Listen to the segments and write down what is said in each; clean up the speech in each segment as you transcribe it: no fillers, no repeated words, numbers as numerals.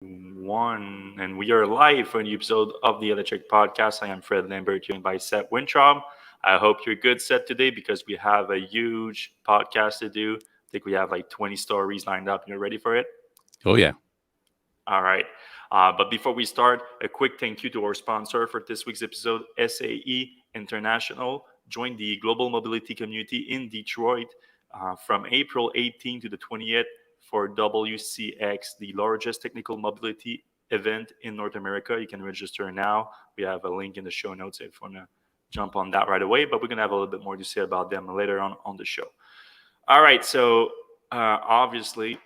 One, and we are live for a new episode of the Electrek podcast. I am Fred Lambert, joined by Seth Wintraub. I hope you're good, Seth, today because we have a huge podcast to do. I think we have like 20 stories lined up. You're ready for it? Oh, yeah. All right. But before we start, a quick thank you to our sponsor for this week's episode, SAE International. Join the global mobility community in Detroit from April 18 to the 20th for WCX, the largest technical mobility event in North America. You can register now. We have a link in the show notes if you want to jump on that right away. But we're going to have a little bit more to say about them later on the show. All right. So obviously,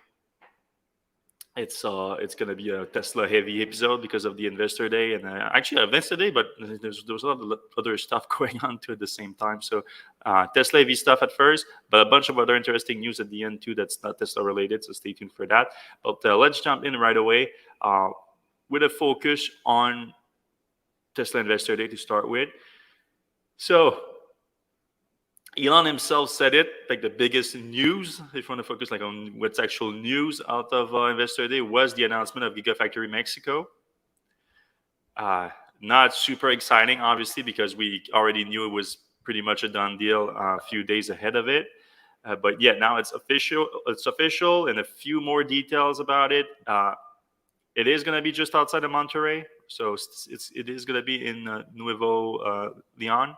it's going to be a Tesla heavy episode because of the Investor Day and actually Investor Day, but there's a lot of other stuff going on too at the same time. So Tesla heavy stuff at first, but a bunch of other interesting news at the end too that's not Tesla related. So stay tuned for that. But let's jump in right away with a focus on Tesla Investor Day to start with. So Elon himself said it, like the biggest news, if you want to focus like on what's actual news out of Investor Day, was the announcement of Gigafactory Mexico. Not super exciting, obviously, because we already knew it was pretty much a done deal a few days ahead of it. But yeah, now it's official. It's official, and a few more details about it. It is going to be just outside of Monterrey, so it is going to be in Nuevo Leon,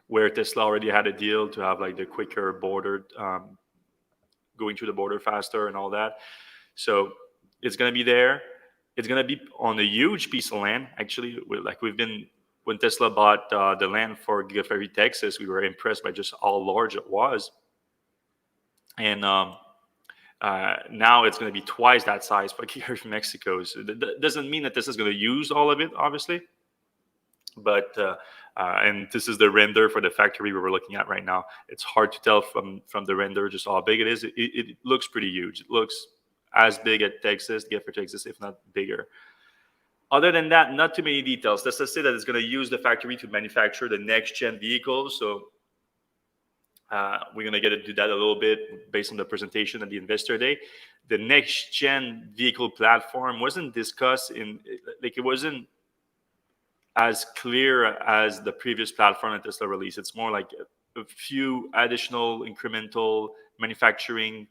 where Tesla already had a deal to have like the quicker border, going through the border faster and all that. So it's going to be there. It's going to be on a huge piece of land. Actually, when Tesla bought the land for Gigafactory Texas, we were impressed by just how large it was. And now it's going to be twice that size for Gigafactory Mexico. So that doesn't mean that Tesla is going to use all of it, obviously. But and this is the render for the factory we were looking at right now. It's hard to tell from the render just how big it is. It looks pretty huge. It looks as big at Texas, for Texas, if not bigger. Other than that, not too many details. Let's just say that it's going to use the factory to manufacture the next-gen vehicles. So we're going to get to do that a little bit based on the presentation at the Investor Day. The next-gen vehicle platform wasn't discussed it wasn't as clear as the previous platform that Tesla released. It's more like a few additional incremental manufacturing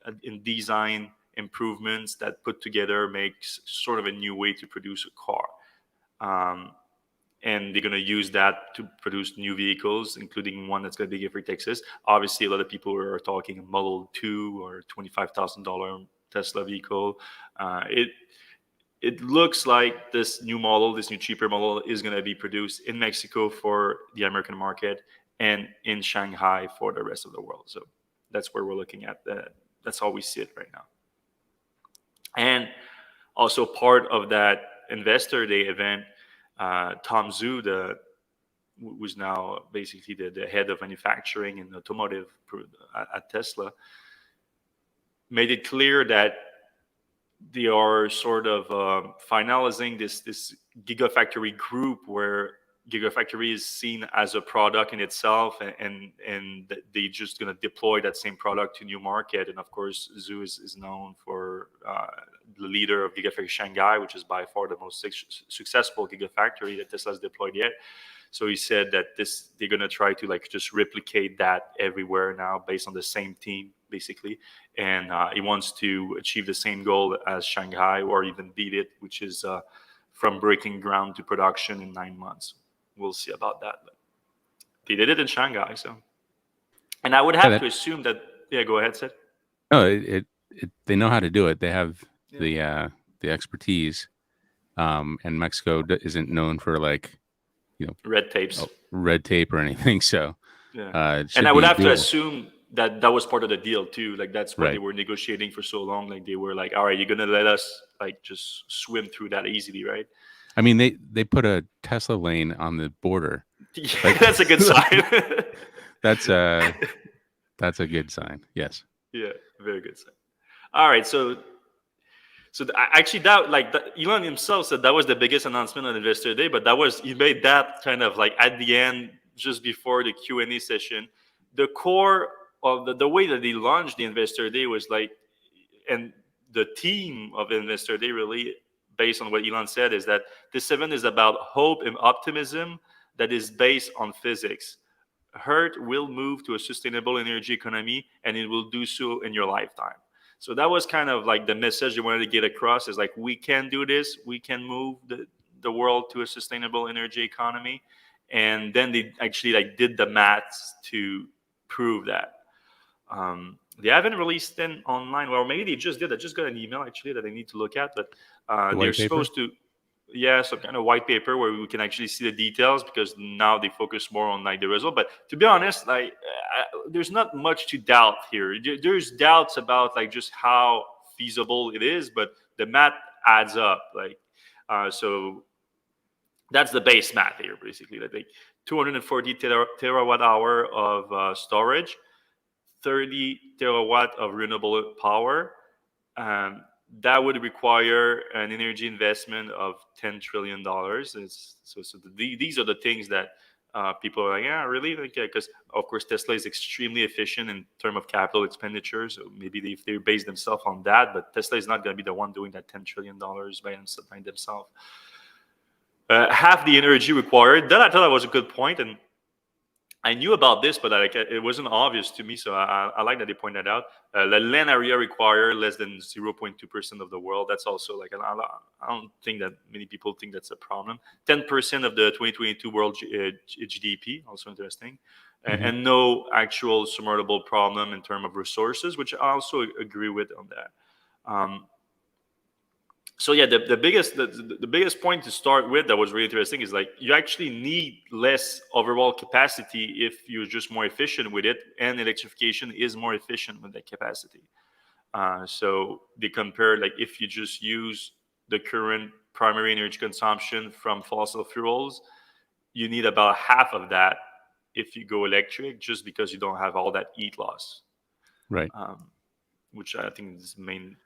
and design improvements that put together makes sort of a new way to produce a car. And they're going to use that to produce new vehicles, including one that's going to be for Texas. Obviously, a lot of people are talking a Model 2 or $25,000 Tesla vehicle. It looks like this new cheaper model, is going to be produced in Mexico for the American market and in Shanghai for the rest of the world. So that's where we're looking at. That's how we see it right now. And also part of that Investor Day event, Tom Zhu, who's now basically the head of manufacturing and automotive at Tesla, made it clear that they are sort of finalizing this Gigafactory group where Gigafactory is seen as a product in itself, and they just going to deploy that same product to new market. And of course, Zhu is known for the leader of Gigafactory Shanghai, which is by far the most successful Gigafactory that Tesla has deployed yet. So he said that they're going to try to just replicate that everywhere now based on the same team, basically. And he wants to achieve the same goal as Shanghai or even beat it, which is from breaking ground to production in 9 months. We'll see about that. But they did it in Shanghai. So, and I would have to assume that, go ahead, Sid. No, they know how to do it. They have the expertise. And Mexico isn't known for red tape or anything. So, and I would have to assume that was part of the deal too. That's why they were negotiating for so long. They were like, all right, you're going to let us just swim through that easily, right? I mean, they put a Tesla lane on the border. Yeah, that's a good sign. That's a good sign. Yes. Yeah, very good sign. All right, so actually, Elon himself said that was the biggest announcement on Investor Day, but he made that kind of at the end, just before the Q&A session. The core of the way that they launched the Investor Day was and the theme of Investor Day, really based on what Elon said, is that this event is about hope and optimism that is based on physics. Earth will move to a sustainable energy economy, and it will do so in your lifetime. So that was kind of like the message they wanted to get across, is like, we can do this, we can move the world to a sustainable energy economy. And then they actually like did the maths to prove that. They haven't released them online. Well, maybe they just did. I just got an email actually that I need to look at, but The they're white paper? supposed to, yeah, some kind of white paper where we can actually see the details, because now they focus more on like the result. But to be honest, like there's not much to doubt here. There's doubts about like just how feasible it is, but the math adds up. Like so that's the base math here, basically. Like 240 terawatt hour of storage, 30 terawatt of renewable power. That would require an energy investment of $10 trillion. These are the things that people are like, yeah, really? Because, of course, Tesla is extremely efficient in terms of capital expenditures. So maybe if they base themselves on that, but Tesla is not going to be the one doing that $10 trillion by themselves. Half the energy required. That I thought that was a good point, and I knew about this, but it wasn't obvious to me. So I like that they pointed out. The land area required less than 0.2% of the world. That's also like I don't think that many people think that's a problem. 10% of the 2022 world GDP, also interesting, and no actual surmountable problem in terms of resources, which I also agree with on that. So yeah, the biggest point to start with that was really interesting is like you actually need less overall capacity if you're just more efficient with it, and electrification is more efficient with that capacity. So they compare like if you just use the current primary energy consumption from fossil fuels, you need about half of that if you go electric, just because you don't have all that heat loss. Right. Which I think is the main.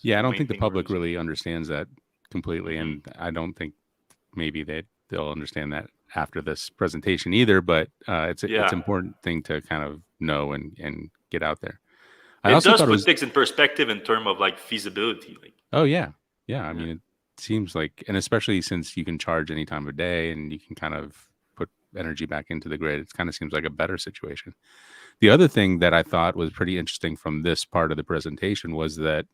Yeah, I don't think the public really understands that completely, and I don't think maybe they'll understand that after this presentation either. But it's an important thing to kind of know and get out there. I also does put things in perspective in terms of like feasibility. Like, oh yeah. I mean, it seems like, and especially since you can charge any time of day and you can kind of put energy back into the grid, it kind of seems like a better situation. The other thing that I thought was pretty interesting from this part of the presentation was that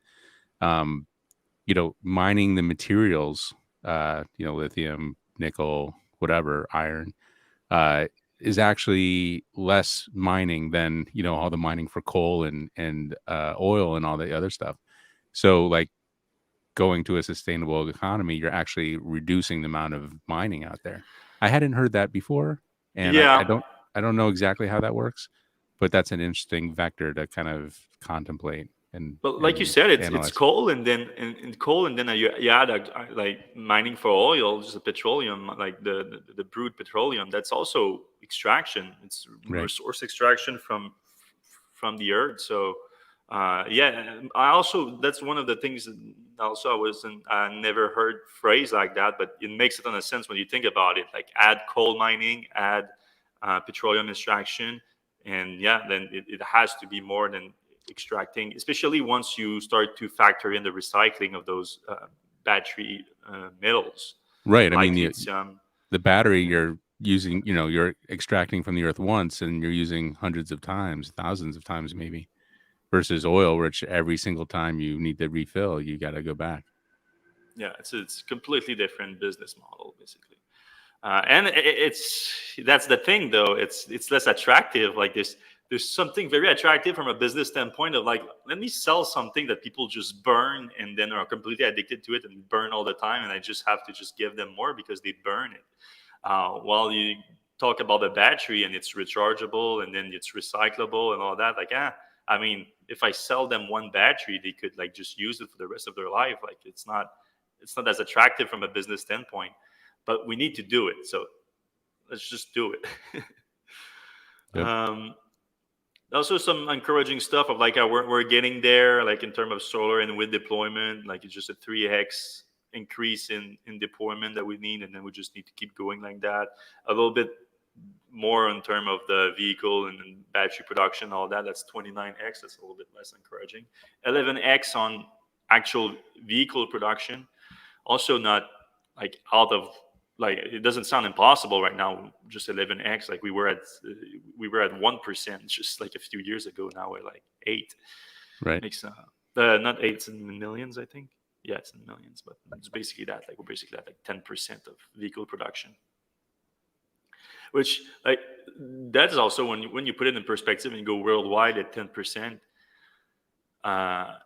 mining the materials, lithium, nickel, whatever, iron, is actually less mining than, all the mining for coal and oil and all the other stuff. So like going to a sustainable economy, you're actually reducing the amount of mining out there. I hadn't heard that before. And I don't know exactly how that works, but that's an interesting vector to kind of contemplate. But like you said, it's coal, and then you add like mining for oil, just the petroleum, like the brute petroleum. That's also extraction. It's resource extraction from the earth. So I also, that's one of the things that also I never heard phrase like that, but it makes a ton of sense when you think about it. Like add coal mining, add petroleum extraction, and then it has to be more than extracting, especially once you start to factor in the recycling of those battery metals. Right. I mean, the battery you're using, you're extracting from the earth once and you're using hundreds of times, thousands of times maybe, versus oil, which every single time you need to refill, you got to go back. Yeah, it's completely different business model, basically. And that's the thing, though. It's less attractive. Like there's something very attractive from a business standpoint of like, let me sell something that people just burn and then are completely addicted to it and burn all the time, and I just have to just give them more because they burn it. While you talk about the battery and it's rechargeable and then it's recyclable and all that, like I mean, if I sell them one battery, they could like just use it for the rest of their life. Like it's not as attractive from a business standpoint, but we need to do it. So let's just do it. Yep. Also some encouraging stuff of like we're getting there, like in terms of solar and wind deployment, like it's just a 3x increase in deployment that we need, and then we just need to keep going like that. A little bit more in terms of the vehicle and battery production, all that. That's 29x. That's a little bit less encouraging. 11x on actual vehicle production. Also, not like out of like it doesn't sound impossible right now. Just 11x, like we were at 1% just like a few years ago. Now we're like 8. Right. Makes not 8, it's in millions, I think. Yeah, it's in millions, but it's basically that. Like we're basically at like 10% of vehicle production, which like that is also when you put it in perspective and you go worldwide at 10%. Uh,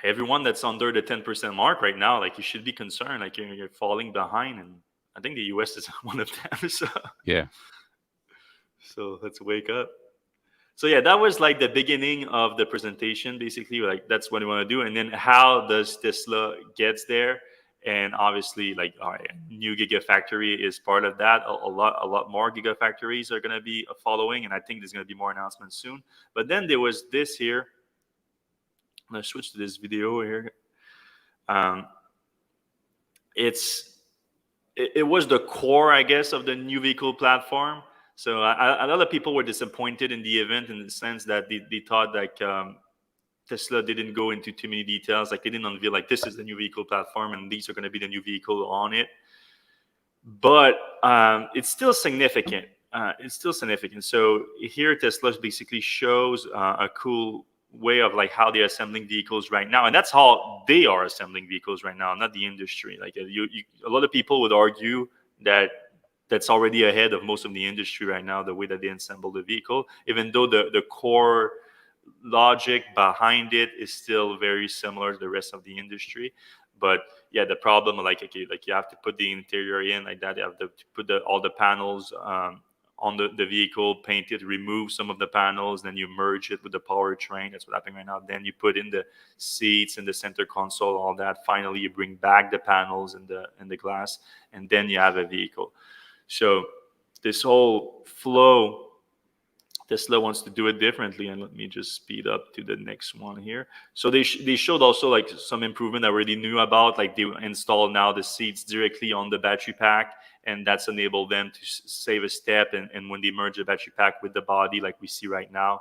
Everyone that's under the 10% mark right now, like you should be concerned, like you're falling behind, and I think the US is one of them. So, Yeah. so let's wake up. So yeah, that was like the beginning of the presentation. Basically, like that's what we want to do, and then how does Tesla gets there? And obviously, like our new Gigafactory is part of that. A lot more Gigafactories are going to be following, and I think there's going to be more announcements soon. But then there was this here. Let's switch to this video here. Um, it was the core, I guess, of the new vehicle platform. So a lot of people were disappointed in the event in the sense that they thought like Tesla didn't go into too many details. Like they didn't unveil like this is the new vehicle platform and these are going to be the new vehicle on it. But it's still significant. It's still significant. So here Tesla basically shows a cool way of like how they're assembling vehicles right now, and that's how they are assembling vehicles right now, not the industry. Like a lot of people would argue that that's already ahead of most of the industry right now, the way that they assemble the vehicle, even though the core logic behind it is still very similar to the rest of the industry. But yeah, the problem like okay, like you have to put the interior in like that, you have to put all the panels on the vehicle, paint it, remove some of the panels, then you merge it with the powertrain. That's what's happening right now. Then you put in the seats and the center console, all that. Finally, you bring back the panels and the glass, and then you have a vehicle. So this whole flow, Tesla wants to do it differently, and let me just speed up to the next one here. So they showed also like some improvement I already knew about, like they install now the seats directly on the battery pack, and that's enabled them to save a step. And when they merge the battery pack with the body, like we see right now,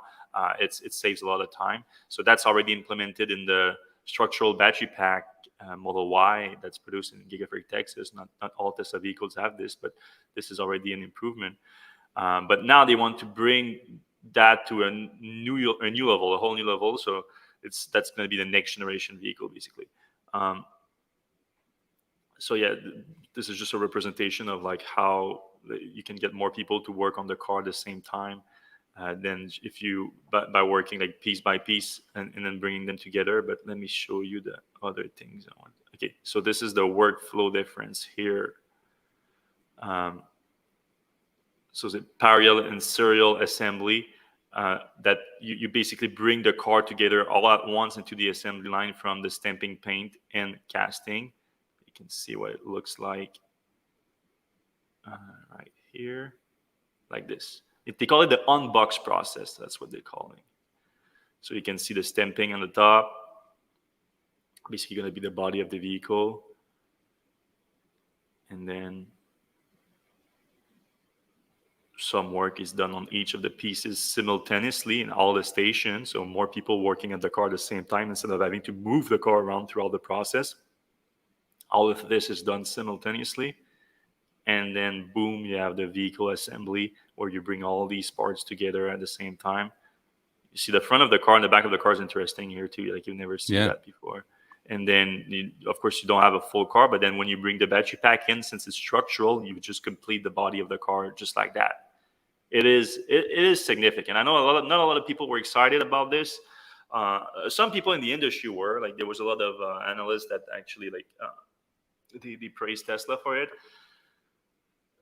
it saves a lot of time. So that's already implemented in the structural battery pack Model Y that's produced in Gigafactory, Texas. Not all Tesla vehicles have this, but this is already an improvement. But now they want to bring that to a new level, a whole new level. So that's going to be the next generation vehicle, basically. So yeah, this is just a representation of like how you can get more people to work on the car at the same time than if you by working like piece by piece and then bringing them together. But let me show you the other things I want. Okay, so this is the workflow difference here. So the parallel and serial assembly that you basically bring the car together all at once into the assembly line from the stamping paint and casting. You can see what it looks like right here, like this. They call it the unbox process. That's what they're calling. So you can see the stamping on the top. Basically going to be the body of the vehicle. And then some work is done on each of the pieces simultaneously in all the stations. So more people working at the car at the same time instead of having to move the car around throughout the process. All of this is done simultaneously. And then boom, you have the vehicle assembly where you bring all these parts together at the same time. You see the front of the car and the back of the car is interesting here too. Like you've never seen that before. And then, of course, you don't have a full car. But then when you bring the battery pack in, since it's structural, you just complete the body of the car just like that. It is significant. I know not a lot of people were excited about this. Some people in the industry were. Like there was a lot of analysts that actually like they praised Tesla for it.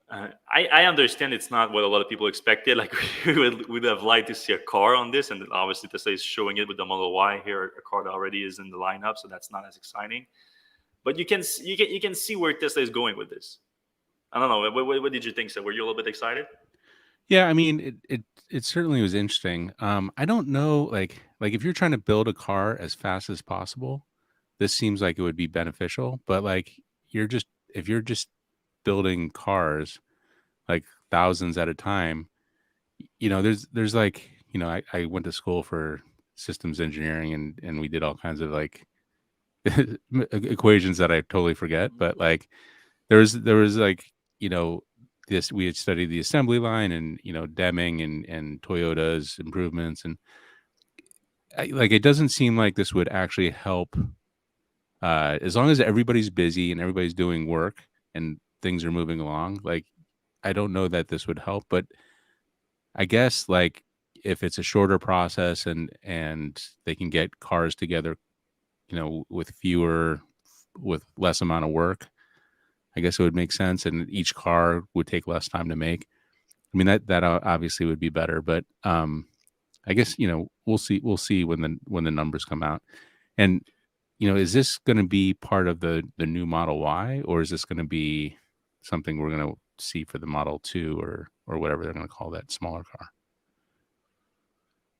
I understand it's not what a lot of people expected. Like we'd have liked to see a car on this, and obviously Tesla is showing it with the Model Y here, a car that already is in the lineup, so that's not as exciting. But you can see where Tesla is going with this. I don't know. What did you think? So were you a little bit excited? Yeah, I mean, it certainly was interesting. I don't know, like if you're trying to build a car as fast as possible, this seems like it would be beneficial. But like if you're just building cars like thousands at a time, there's like, I went to school for systems engineering and we did all kinds of like equations that I totally forget, but like there was like, you know, this, we had studied the assembly line and, you know, Deming and Toyota's improvements, and like it doesn't seem like this would actually help, as long as everybody's busy and everybody's doing work and things are moving along. Like I don't know that this would help, but I guess like if it's a shorter process and they can get cars together, you know, with less amount of work, I guess it would make sense, and each car would take less time to make. I mean, that obviously would be better, but I guess, you know, we'll see when the numbers come out. And you know, is this going to be part of the new Model Y, or is this going to be something we're going to see for the Model 2 or whatever they're going to call that smaller car?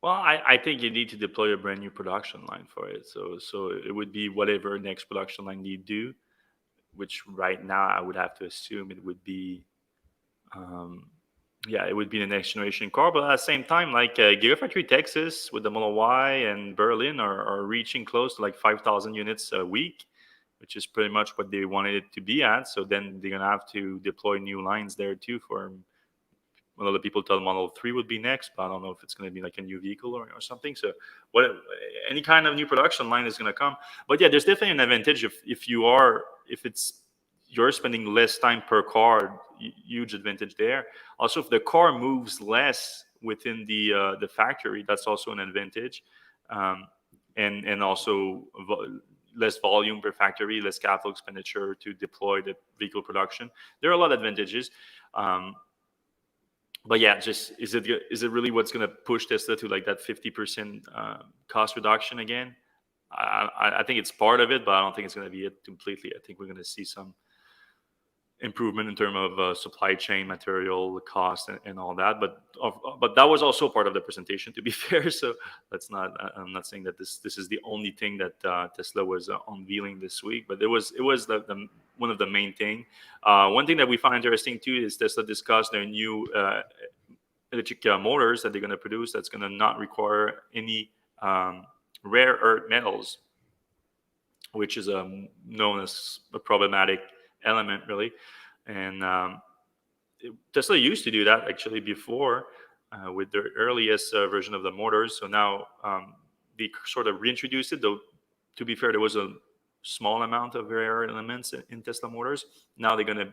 Well, I think you need to deploy a brand new production line for it. So it would be whatever next production line you do, which right now I would have to assume it would be, um, yeah, it would be the next generation car. But at the same time, like Gigafactory Texas with the Model Y and Berlin are reaching close to like 5,000 units a week, which is pretty much what they wanted it to be at. So then they're gonna have to deploy new lines there too for a lot of people tell Model 3 would be next, but I don't know if it's going to be like a new vehicle or something. So what any kind of new production line is going to come. But yeah, there's definitely an advantage if it's you're spending less time per car, huge advantage there. Also, if the car moves less within the factory, that's also an advantage. Um, and also less volume per factory, less capital expenditure to deploy the vehicle production. There are a lot of advantages. But yeah, just is it really what's going to push Tesla to like that 50% cost reduction again? I think it's part of it, but I don't think it's going to be it completely. I think we're going to see some improvement in terms of supply chain, material cost, and all that. But that was also part of the presentation, to be fair. So let's not. I'm not saying that this is the only thing that Tesla was unveiling this week, but it was the one of the main thing. One thing that we found interesting too is Tesla discussed their new electric motors that they're going to produce that's going to not require any rare earth metals, which is known as a problematic element, really. And Tesla used to do that actually before with their earliest version of the motors. So now they sort of reintroduced it, though, to be fair, there was a small amount of rare earth elements in Tesla motors. Now they're gonna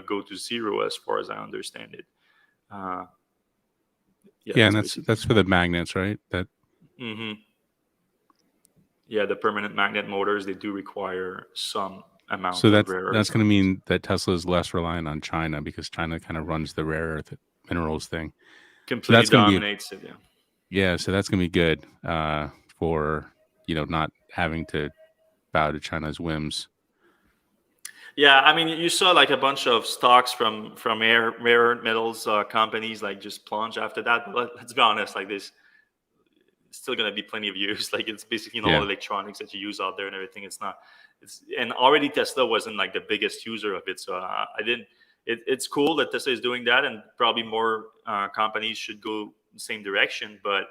go to zero, as far as I understand it. Uh, yeah, Yeah, that's and basically. that's for the magnets, right? That Hmm. Yeah, the permanent magnet motors, they do require some so amount of that's rare earth that's going to elements. mean that Tesla is less reliant on China because China kind of runs the rare earth minerals thing. So Completely that's going to be dominates it. Yeah. yeah, so that's going to be good for, you know, not having to bow to China's whims. Yeah, I mean, you saw like a bunch of stocks from rare earth metals companies like just plunge after that. But let's be honest, like this, it's still gonna be plenty of use. Like it's basically in all Yeah. electronics that you use out there and everything. It's not. It's and already Tesla wasn't like the biggest user of it, so I didn't. It's cool that Tesla is doing that, and probably more companies should go the same direction. But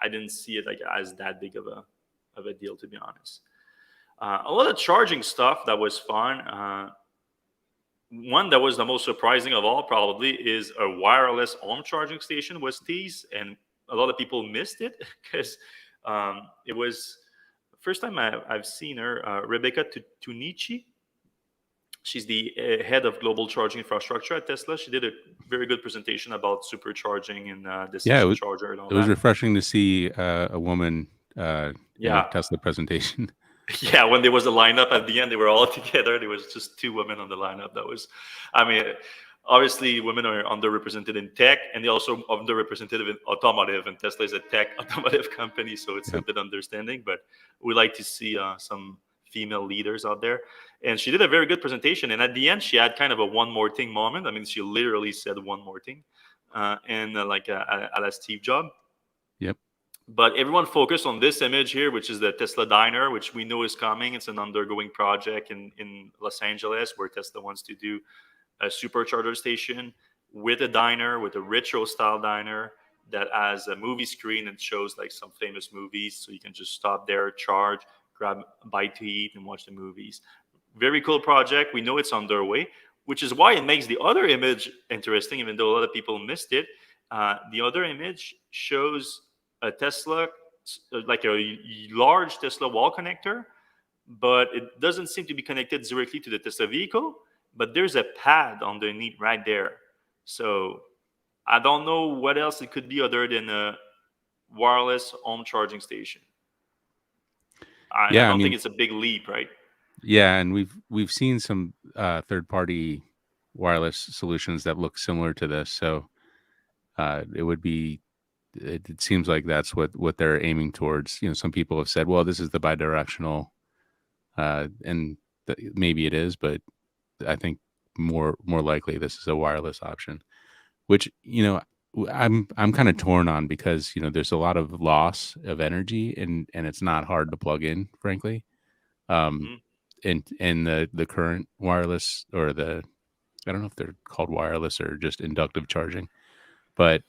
I didn't see it like as that big of a deal, to be honest. A lot of charging stuff that was fun. One that was the most surprising of all probably is a wireless home charging station was teased, and a lot of people missed it because it was the first time I've seen her. Rebecca Tunichi, she's the head of global charging infrastructure at Tesla. She did a very good presentation about supercharging and Yeah, decision charger and all it was that. refreshing to see a woman in a Yeah. Tesla presentation. Yeah, when there was a lineup at the end, they were all together. There was just two women on the lineup. That was, I mean, obviously women are underrepresented in tech, and they're also underrepresented in automotive. And Tesla is a tech automotive company, so it's a Yep. bit understanding. But we like to see some female leaders out there. And she did a very good presentation. And at the end, she had kind of a one more thing moment. I mean, she literally said one more thing, and like a la Steve Jobs. Yep. But everyone focused on this image here, which is the Tesla diner, which we know is coming. It's an undergoing project in Los Angeles where Tesla wants to do a supercharger station with a diner, with a retro style diner that has a movie screen and shows like some famous movies. So you can just stop there, charge, grab a bite to eat and watch the movies. Very cool project. We know it's underway, which is why it makes the other image interesting, even though a lot of people missed it. The other image shows a Tesla, like a large Tesla wall connector, but it doesn't seem to be connected directly to the Tesla vehicle. But there's a pad underneath right there. So I don't know what else it could be other than a wireless home charging station. I Yeah, I don't think mean, it's a big leap, right? yeah, and we've seen some third party wireless solutions that look similar to this. So it would be it seems like that's what they're aiming towards. Some people have said, well, this is the bidirectional, and maybe it is, but I think more likely this is a wireless option, which I'm kind of torn on because there's a lot of loss of energy and it's not hard to plug in, frankly. Um, Hmm. in the current wireless or the I don't know if they're called wireless or just inductive charging, but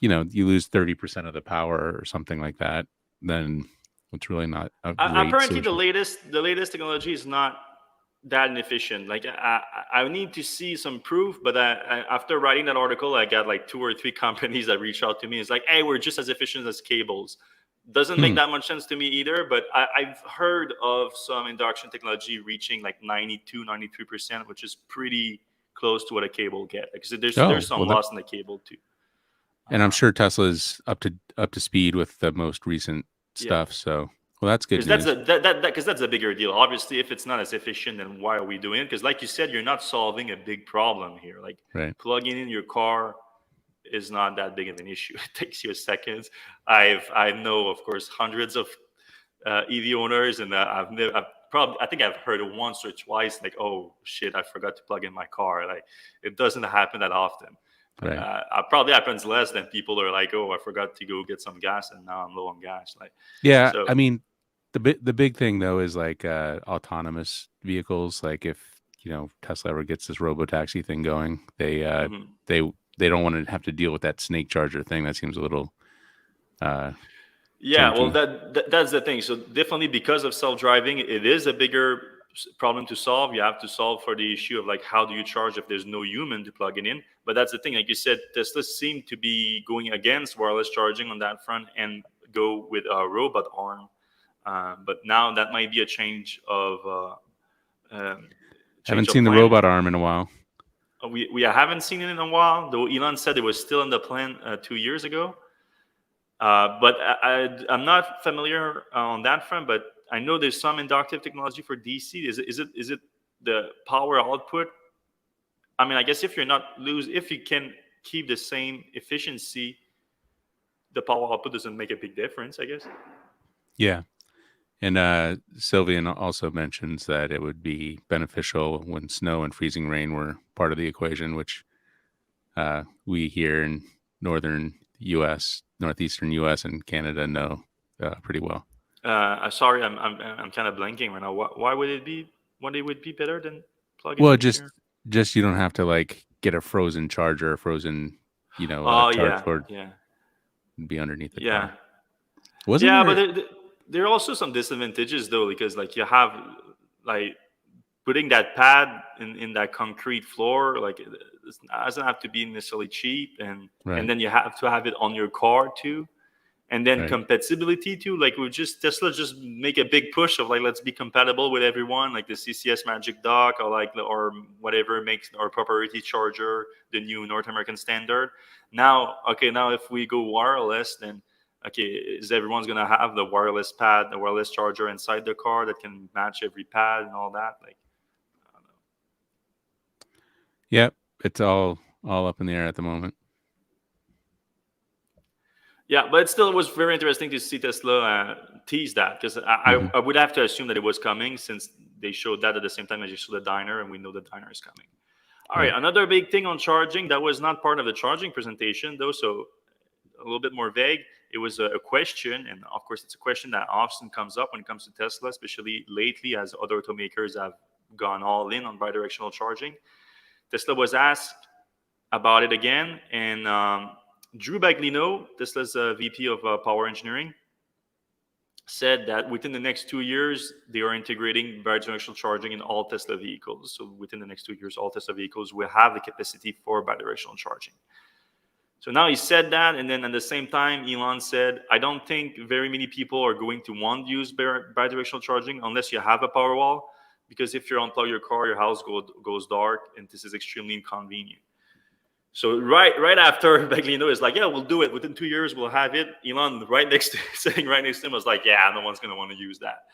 you lose 30% of the power or something like that, then it's really not a great Apparently, the solution. latest technology is not that inefficient. Like I need to see some proof, but after writing that article, I got like 2 or 3 companies that reached out to me. It's like, hey, we're just as efficient as cables. Doesn't make Hmm. that much sense to me either. But I've heard of some induction technology reaching like 92, 93%, which is pretty close to what a cable get. Like, so there's Oh, some well, loss in the cable too. and I'm Uh, sure Tesla's up to speed with the most recent yeah. stuff. So, well, that's good Because that's news, a that because that's a bigger deal. Obviously, if it's not as efficient, then why are we doing it? Because, like you said, you're not solving a big problem here. Like right? plugging in your car is not that big of an issue. It takes you seconds. I know, of course, hundreds of EV owners, and I think I've heard it once or twice. Like, oh shit, I forgot to plug in my car. Like, it doesn't happen that often. Right. Probably happens less than people are like, oh, I forgot to go get some gas, and now I'm low on gas. Like, Yeah, so. I mean, the big thing though is like autonomous vehicles. Like if Tesla ever gets this robo taxi thing going, Mhm. they they don't want to have to deal with that snake charger thing. That seems a little uh, Yeah, well, janky. that's the thing. So definitely, because of self-driving, it is a bigger problem to solve. You have to solve for the issue of like how do you charge if there's no human to plug it in. But that's the thing. Like you said, Tesla seemed to be going against wireless charging on that front and go with a robot arm. But now that might be a change Haven't of seen the plan. robot arm in a while. We haven't seen it in a while, though. Elon said it was still in the plan 2 years ago. But I'm not familiar on that front. But I know there's some inductive technology for DC. Is it the power output? I mean, I guess if you can keep the same efficiency, the power output doesn't make a big difference, I guess. Yeah. And Sylvian also mentions that it would be beneficial when snow and freezing rain were part of the equation, which we here in northern U.S., northeastern U.S. and Canada know pretty well. Sorry, I'm kind of blanking right now. Why would it be? Why it would be better than plugging Well, in just here? just you don't have to like get a frozen charger, a frozen Oh charge yeah, cord yeah, and be underneath the yeah. car. Wasn't Yeah, but there? there are also some disadvantages though, because like you have like putting that pad in that concrete floor, like it doesn't have to be necessarily cheap, and Right, then you have to have it on your car too, and then right, compatibility too. Like we just Tesla just make a big push of like let's be compatible with everyone, like the CCS Magic Dock or or whatever makes our proprietary charger the new North American standard. Now, okay, now if we go wireless, then okay, is everyone's gonna have the wireless pad, the wireless charger inside their car that can match every pad and all that? Like, I don't know. yep. It's all up in the air at the moment. Yeah, but it was very interesting to see Tesla tease that, because Hmm. I would have to assume that it was coming, since they showed that at the same time as you saw the diner, and we know the diner is coming. All right, Right. another big thing on charging that was not part of the charging presentation though, so a little bit more vague. It was a question, and of course, it's a question that often comes up when it comes to Tesla, especially lately as other automakers have gone all in on bidirectional charging. Tesla was asked about it again, and Drew Baglino, Tesla's VP of Power Engineering, said that within the next 2 years, they are integrating bidirectional charging in all Tesla vehicles. So within the next 2 years, all Tesla vehicles will have the capacity for bidirectional charging. So now he said that, and then at the same time, Elon said, I don't think very many people are going to want to use bidirectional charging unless you have a power wall, because if you unplug your car, your house goes dark, and this is extremely inconvenient. So right after Baglino is like, yeah, we'll do it. Within 2 years, we'll have it. Elon sitting right next to him was like, yeah, no one's going to want to use that.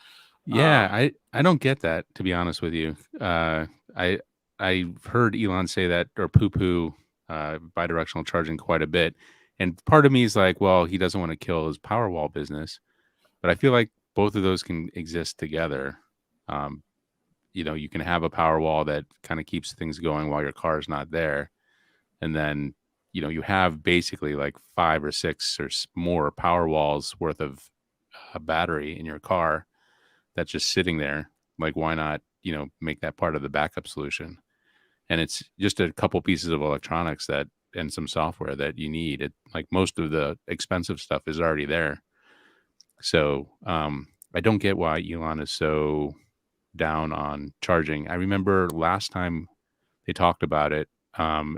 Yeah, I don't get that, to be honest with you. I I've heard Elon say that or poo-poo bidirectional charging quite a bit, and part of me is like, well, he doesn't want to kill his Powerwall business, but I feel like both of those can exist together. Um, you can have a Powerwall that kind of keeps things going while your car is not there, and then you have basically like 5 or 6 or more Powerwalls worth of a battery in your car that's just sitting there. Like, why not, make that part of the backup solution? And it's just a couple pieces of electronics that and some software that you need. It like most of the expensive stuff is already there. So I don't get why Elon is so down on charging. I remember last time they talked about it.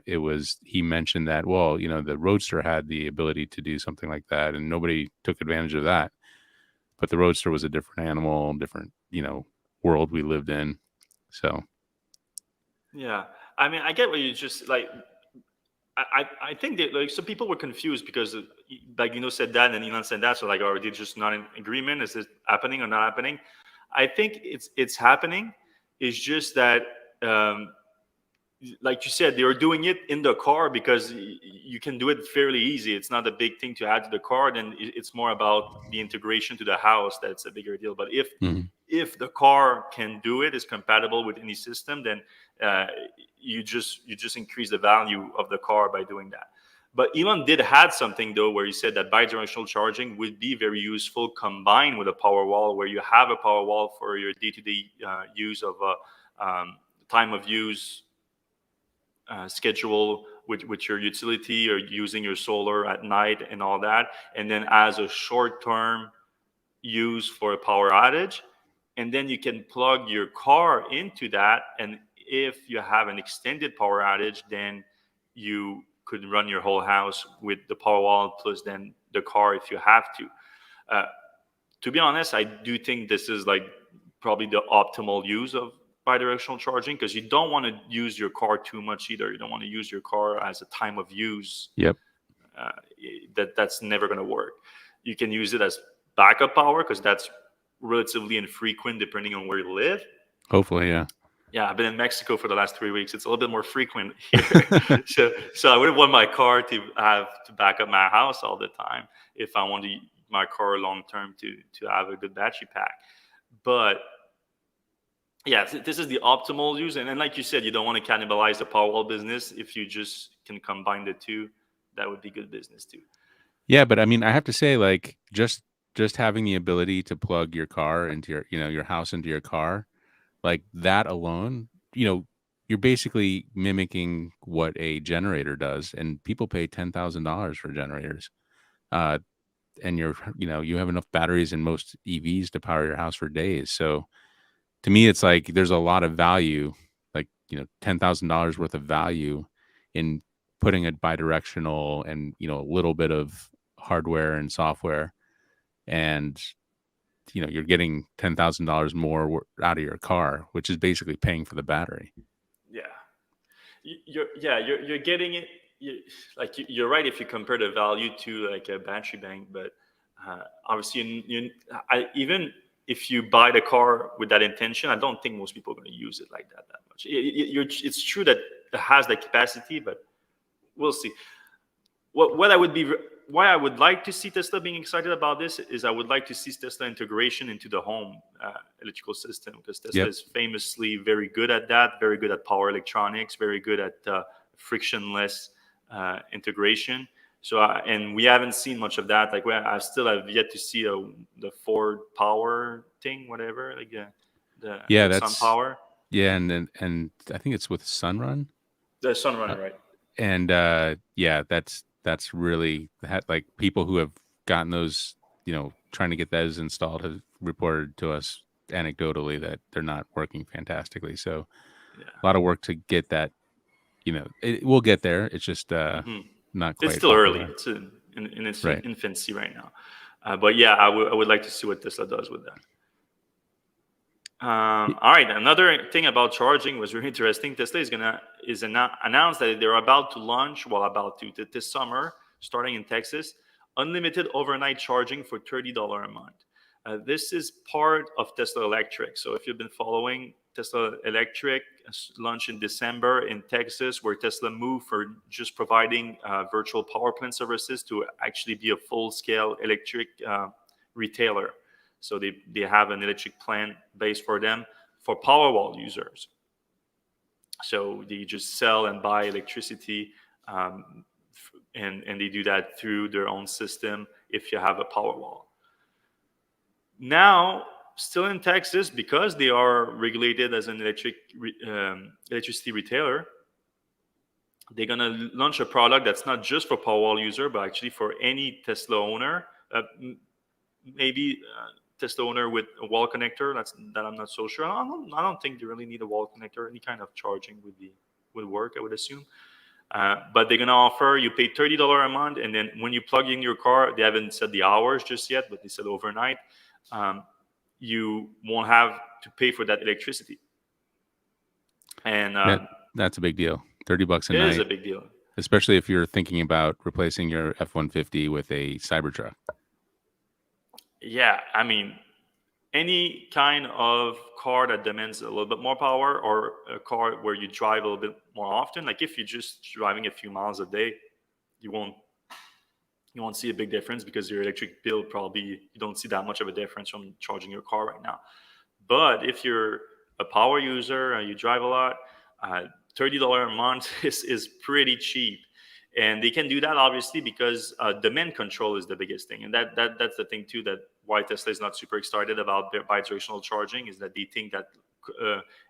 It was he mentioned that, well, the Roadster had the ability to do something like that, and nobody took advantage of that. But the Roadster was a different animal, different, world we lived in. So Yeah. I mean, I get what you just like. I think that like some people were confused because Baglino said that and Elon said that. So like, are they just not in agreement? Is it happening or not happening? I think it's happening. It's just that um, like you said, they are doing it in the car because you can do it fairly easy. It's not a big thing to add to the car. Then it's more about the integration to the house that's a bigger deal. But mhm. if the car can do it, is compatible with any system, then uh, you just increase the value of the car by doing that. But Elon did had something though, where he said that bidirectional charging would be very useful combined with a power wall, where you have a power wall for your day-to-day use of time of use schedule with your utility or using your solar at night and all that, and then as a short term use for a power outage, and then you can plug your car into that, and if you have an extended power outage, then you could run your whole house with the power wall plus then the car if you have uh, to be honest, I do think this is like probably the optimal use of bidirectional charging, because you don't want to use your car too much either. You don't want to use your car as a time of use. Yep. uh, that's never going to work. You can use it as backup power because that's relatively infrequent depending on where you live. Hopefully, yeah. Yeah, I've been in Mexico for the last 3 weeks. It's a little bit more frequent here. So I wouldn't want my car to have to back up my house all the time if I want to use my car long term to have a good battery pack. But yeah, this is the optimal use. And then, like you said, you don't want to cannibalize the Powerwall business. If you just can combine the two, that would be good business too. Yeah, but I mean, I have to say, like, just having the ability to plug your car into your house into your car, like that alone, you're basically mimicking what a generator does, and people pay $10,000 for generators. Uh, and you have enough batteries in most EVs to power your house for days. So to me, it's like there's a lot of value, like, $10,000 worth of value in putting a bidirectional and, a little bit of hardware and software, and, you're getting $10,000 more out of your car, which is basically paying for the battery. Yeah, you're getting it. You're right if you compare the value to like a battery bank, but obviously, even if you buy the car with that intention, I don't think most people are going to use it like that much. It's true that it has the capacity, but we'll see. What I would be why I would like to see Tesla being excited about this is I would like to see Tesla integration into the home electrical system, because Tesla Yep. is famously very good at that, very good at power electronics, very good at frictionless integration. So and we haven't seen much of that. Like I still have yet to see the Ford Power thing, whatever, like Yeah, with Sun Power, yeah, and I think it's with Sunrun. the Sunrunner, Uh, right? and yeah, that's really like people who have gotten those trying to get those installed have reported to us anecdotally that they're not working fantastically. So Yeah. a lot of work to get that. We'll get there. It's just Hmm. not It's quite still early. popular. It's in its Right. infancy right now. But yeah, I would like to see what Tesla does with that. All right. Another thing about charging was really interesting. Tesla is announced that they're about to launch, this summer, starting in Texas, unlimited overnight charging for $30 a month. This is part of Tesla Electrek. So if you've been following, Tesla Electrek launched in December in Texas, where Tesla moved for just providing virtual power plant services to actually be a full-scale electric retailer. So they have an electric plant base for them for Powerwall users. So they just sell and buy electricity, and they do that through their own system if you have a Powerwall. Now, still in Texas, because they are regulated as an electricity retailer, they're going to launch a product that's not just for Powerwall user, but actually for any Tesla owner. Maybe Tesla owner with a wall connector. That I'm not so sure. I don't think they really need a wall connector. Any kind of charging would work, I would assume. But they're gonna offer, you pay $30 a month, and then when you plug in your car, they haven't said the hours just yet, but they said overnight, you won't have to pay for that electricity. And that's a big deal. $30 a it night is a big deal, especially if you're thinking about replacing your F-150 with a Cybertruck. Yeah, I mean, any kind of car that demands a little bit more power, or a car where you drive a little bit more often, like if you're just driving a few miles a day, you won't see a big difference, because your electric bill probably, you don't see that much of a difference from charging your car right now. But if you're a power user and you drive a lot, $30 a month is pretty cheap. And they can do that obviously because demand control is the biggest thing, and that's the thing too, that why Tesla is not super excited about their bidirectional charging, is that they think that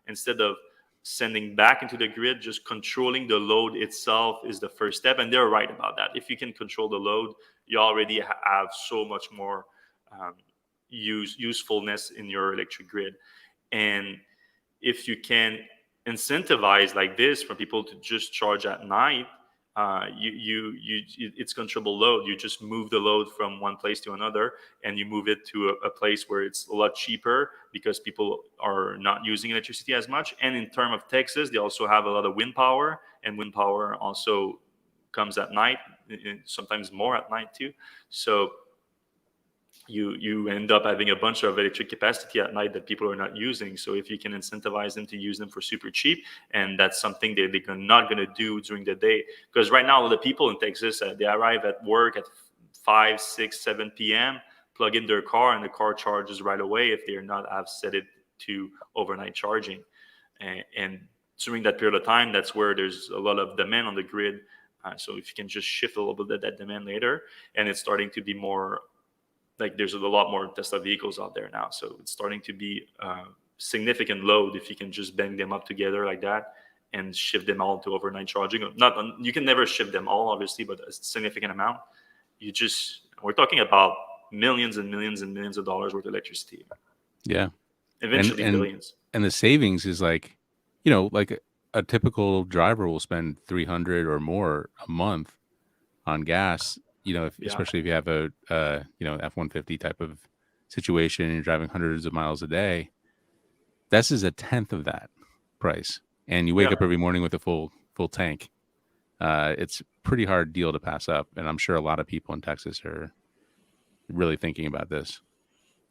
instead of sending back into the grid, just controlling the load itself is the first step. And they're right about that. If you can control the load, you already have so much more usefulness in your electric grid. And if you can incentivize like this for people to just charge at night, it's controllable load. You just move the load from one place to another, and you move it to a place where it's a lot cheaper, because people are not using electricity as much. And in terms of Texas, they also have a lot of wind power, and wind power also comes at night, sometimes more at night too. So you end up having a bunch of electric capacity at night that people are not using. So if you can incentivize them to use them for super cheap, and that's something that they're not going to do during the day, because right now the people in Texas, they arrive at work at 5, 6, 7 p.m., plug in their car, and the car charges right away if they're not have set it to overnight charging. And during that period of time, that's where there's a lot of demand on the grid. So if you can just shift a little bit of that demand later, and it's starting to be more like, there's a lot more Tesla vehicles out there now, so it's starting to be significant load if you can just bang them up together like that and shift them all to overnight charging. You can never shift them all, obviously, but a significant amount. We're talking about millions and millions and millions of dollars worth of electricity. Yeah, eventually billions. And the savings is like, like a typical driver will spend $300 or more a month on gas. Especially if you have a F-150 type of situation and you're driving hundreds of miles a day, this is a tenth of that price, and you wake up every morning with a full tank. It's a pretty hard deal to pass up, and I'm sure a lot of people in Texas are really thinking about this.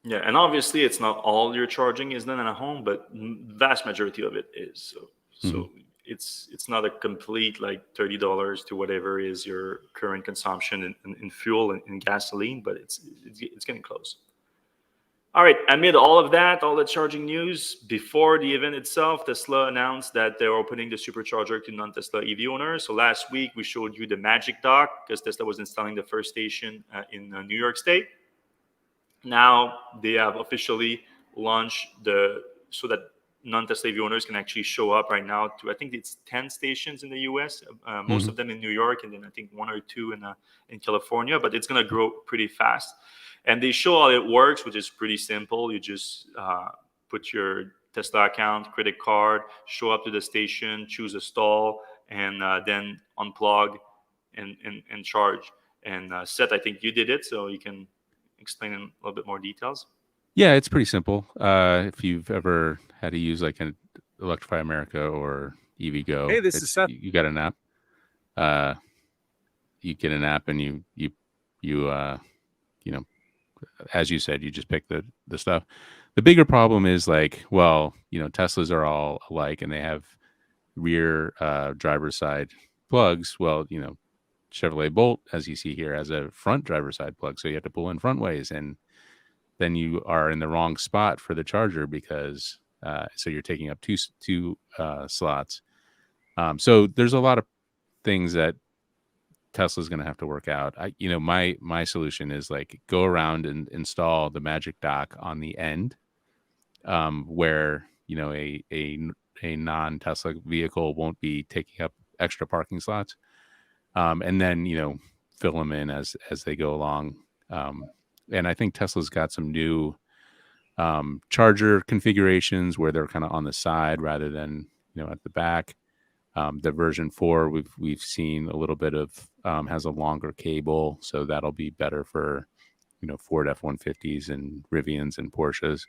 Yeah, and obviously it's not all your charging is done at home, but vast majority of it is. So it's not a complete like $30 to whatever is your current consumption in fuel and in gasoline, but it's getting close. All right, amid all of that, all the charging news, before the event itself, Tesla announced that they're opening the Supercharger to non-Tesla EV owners. So last week we showed you the Magic Dock, because Tesla was installing the first station in New York State. Now they have officially launched so that non-Tesla EV owners can actually show up right now to, I think it's 10 stations in the US, most of them in New York, and then I think 1 or 2 in California, but it's going to grow pretty fast. And they show how it works, which is pretty simple. You just put your Tesla account, credit card, show up to the station, choose a stall, and then unplug and charge. And Seth, I think you did it, so you can explain in a little bit more details. Yeah, it's pretty simple. If you've ever had to use like an Electrify America or EVgo, Hey, this is it's Seth. you got an app. Uh, you get an app and you you know, as you said, you just pick the stuff. The bigger problem is like, well, Teslas are all alike and they have rear driver's side plugs. Well, Chevrolet Bolt, as you see here, has a front driver's side plug, so you have to pull in front ways, and then you are in the wrong spot for the charger because so you're taking up two slots. So there's a lot of things that Tesla's going to have to work out. My solution is like go around and install the Magic Dock on the end, where a non-Tesla vehicle won't be taking up extra parking slots, and then fill them in as they go along. And I think Tesla's got some new charger configurations where they're kind of on the side rather than at the back. The version 4 we've seen a little bit of has a longer cable, so that'll be better for Ford F-150s and Rivians and Porsches.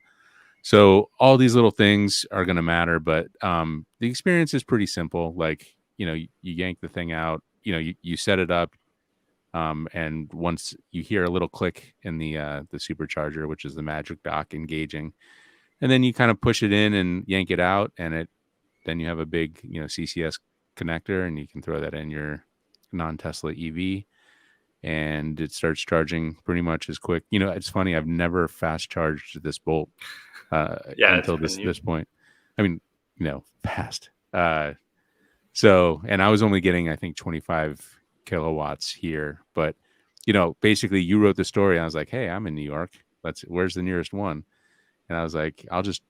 So all these little things are going to matter, but the experience is pretty simple. Like you yank the thing out, you set it up, and once you hear a little click in the supercharger, which is the Magic Dock engaging, and then you kind of push it in and yank it out, and then you have a big CCS connector, and you can throw that in your non-Tesla EV, and it starts charging pretty much as quick. It's funny, I've never fast charged this Bolt until this point. I mean, fast. So, and I was only getting, I think, 25 kilowatts here, but basically you wrote the story. I was like, hey, I'm in New York. Where's the nearest one? And I was like, I'll just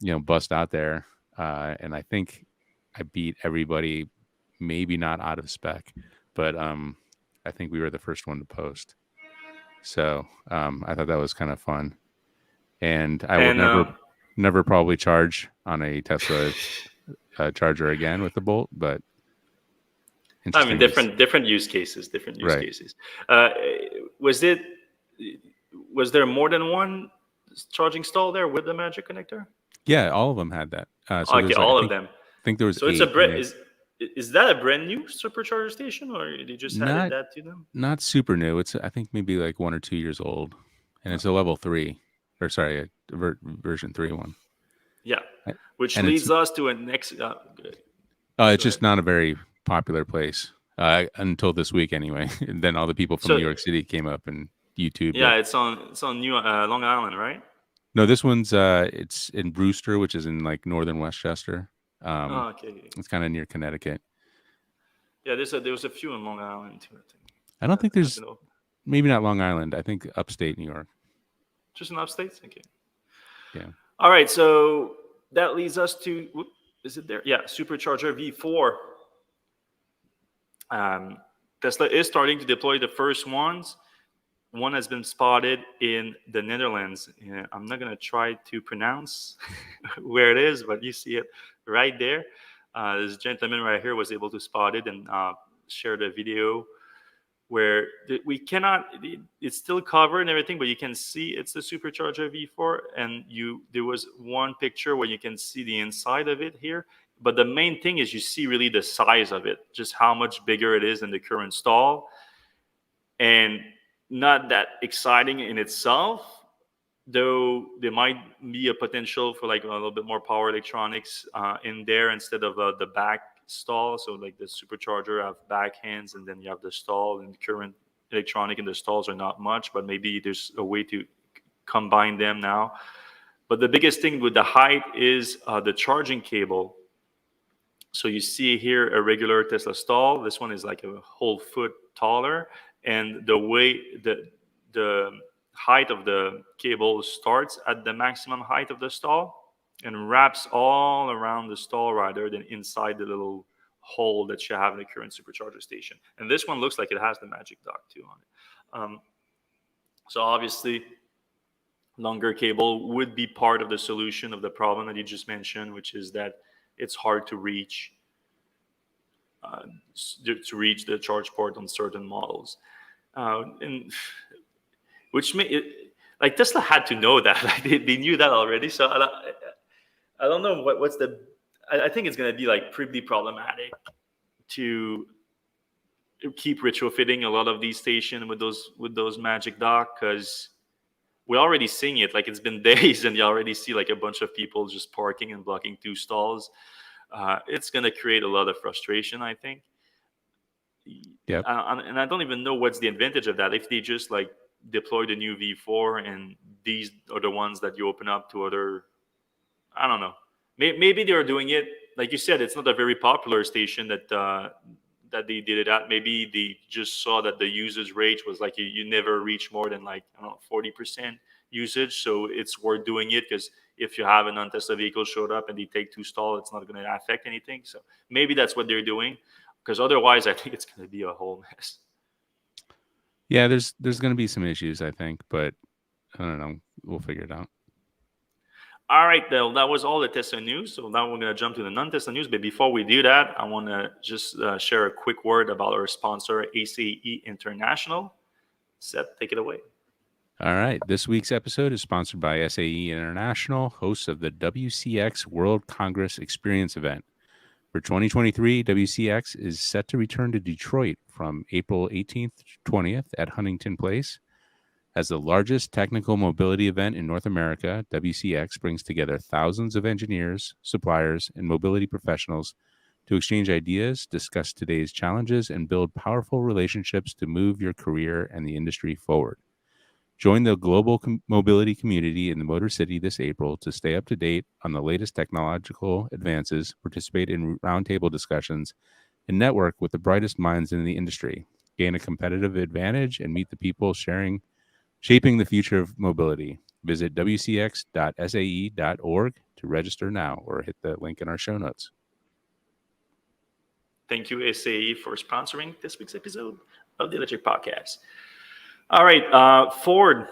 bust out there. And I think I beat everybody, maybe not out of spec, but I think we were the first one to post. So I thought that was kind of fun. And I will never probably charge on a Tesla charger again with the Bolt, but I mean, different use cases, cases. Was there more than one charging stall there with the Magic connector? Yeah, all of them had that. Okay, all of them. I think there was. So it's is that a brand new supercharger station, or did you just added that to them? Not super new. It's I think maybe like 1 or 2 years old, and it's a level 3, or sorry, a version 3 one. Yeah, which leads us to a next. It's just not a very popular place until this week, anyway. And then all the people from New York City came up and YouTube. Yeah, it's on New Long Island, right? No, this one's it's in Brewster, which is in like northern Westchester. Okay. It's kind of near Connecticut. Yeah, there was a few in Long Island too, I think. I don't think there's maybe not Long Island. I think upstate New York. Just in upstate? Okay. Yeah. All right, so that leads us to is it there? Yeah, Supercharger V4. Tesla is starting to deploy the first ones. One has been spotted in the Netherlands. I'm not going to try to pronounce where it is, but you see it right there. This gentleman right here was able to spot it and share the video where we cannot, it's still covered and everything, but you can see it's the Supercharger V4. And there was one picture where you can see the inside of it here. But the main thing is you see really the size of it, just how much bigger it is than the current stall. And not that exciting in itself, though there might be a potential for like a little bit more power electronics in there instead of the back stall. So like the Supercharger have back hands and then you have the stall, and the current electronic in the stalls are not much, but maybe there's a way to combine them now. But the biggest thing with the height is the charging cable. So you see here a regular Tesla stall. This one is like a whole foot taller. And the way the height of the cable starts at the maximum height of the stall and wraps all around the stall rather than inside the little hole that you have in the current Supercharger station. And this one looks like it has the Magic Dock too on it. So obviously, longer cable would be part of the solution of the problem that you just mentioned, which is that it's hard to reach the charge port on certain models, and which may it, like Tesla had to know that. Like they knew that already. So I don't know what's the. I think it's going to be like pretty problematic to keep retrofitting a lot of these stations with those magic dock, because we're already seeing it. Like it's been days, and you already see like a bunch of people just parking and blocking two stalls. It's going to create a lot of frustration, I think. Yep. And I don't even know what's the advantage of that if they just like deploy the new V4 and these are the ones that you open up to other. I don't know. Maybe they're doing it like you said. It's not a very popular station that they did it at. Maybe they just saw that the usage rate was like you never reach more than like I don't know 40% usage, so it's worth doing it because if you have an untested vehicle showed up and they take two stall, it's not going to affect anything. So maybe that's what they're doing, because otherwise, I think it's going to be a whole mess. Yeah, there's going to be some issues, I think, but I don't know. We'll figure it out. All right, Dale, that was all the Tesla news. So now we're going to jump to the non-Tesla news. But before we do that, I want to just share a quick word about our sponsor, ACE International. Seth, take it away. All right. This week's episode is sponsored by SAE International, hosts of the WCX World Congress Experience event. For 2023, WCX is set to return to Detroit from April 18th to 20th at Huntington Place. As the largest technical mobility event in North America, WCX brings together thousands of engineers, suppliers, and mobility professionals to exchange ideas, discuss today's challenges, and build powerful relationships to move your career and the industry forward. Join the global mobility community in the Motor City this April to stay up to date on the latest technological advances, participate in roundtable discussions, and network with the brightest minds in the industry. Gain a competitive advantage and meet the people shaping the future of mobility. Visit wcx.sae.org to register now or hit the link in our show notes. Thank you, SAE, for sponsoring this week's episode of the Electrek Podcast. All right, Ford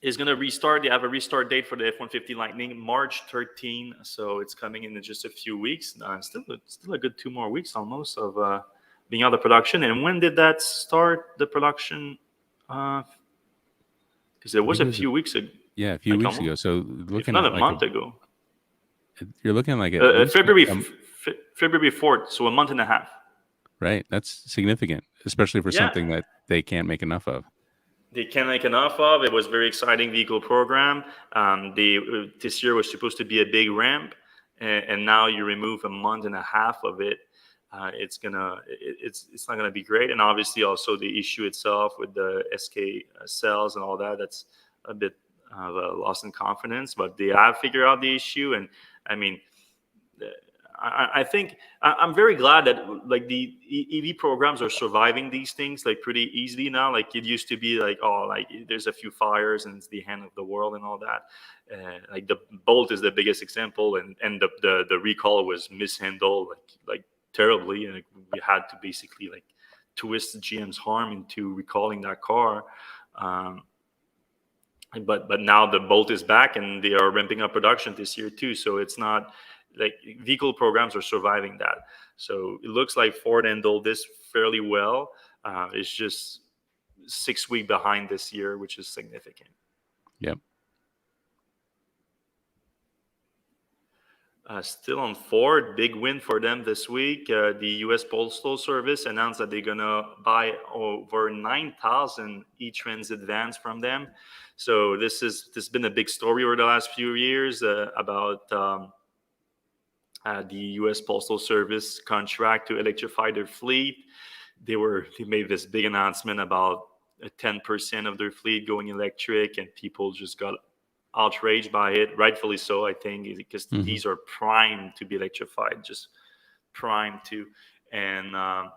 is going to restart. They have a restart date for the F-150 Lightning, March 13. So it's coming in just a few weeks. Still a good 2 more weeks almost of being out of production. And when did that start, the production? Because it was a few weeks ago. Yeah, a few weeks ago. So looking not at a month ago. You're looking like February 4th, so a month and a half. Right. That's significant, especially for something that they can't make enough of. They can't make enough of. It was a very exciting vehicle program. This year was supposed to be a big ramp, and now you remove a month and a half of it. It's not gonna be great. And obviously, also the issue itself with the SK cells and all that. That's a bit of a loss in confidence. But they have figured out the issue, and I mean. I think I'm very glad that like the EV programs are surviving these things like pretty easily now. Like it used to be like, oh, like there's a few fires and it's the end of the world and all that. Like the Bolt is the biggest example, and the recall was mishandled like terribly, and we had to basically like twist GM's arm into recalling that car. But now the Bolt is back and they are ramping up production this year too. So it's not. Like vehicle programs are surviving that, so it looks like Ford handled this fairly well. It's just 6 weeks behind this year, which is significant. Yep. Still on Ford, big win for them this week. The US Postal Service announced that they're gonna buy over 9,000 E-Transit vans from them. So this has been a big story over the last few years about. The US Postal Service contract to electrify their fleet. They made this big announcement about 10% of their fleet going electric, and people just got outraged by it, rightfully so, I think, because these are primed to be electrified, just primed to. And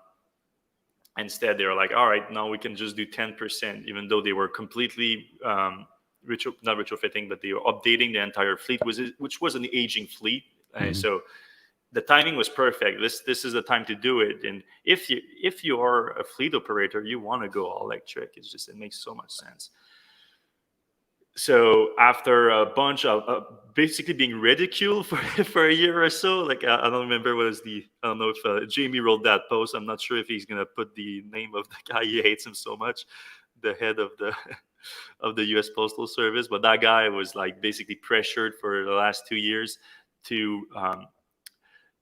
instead, they're like, all right, now we can just do 10%, even though they were completely not retrofitting, but they were updating the entire fleet, which was an aging fleet. So the timing was perfect. This is the time to do it. And if you are a fleet operator, you want to go all electric. It makes so much sense. So after a bunch of basically being ridiculed for a year or so, like I don't remember what is I don't know if Jamie wrote that post. I'm not sure if he's gonna put the name of the guy. He hates him so much, the head of the of the US Postal Service. But that guy was like basically pressured for the last 2 years to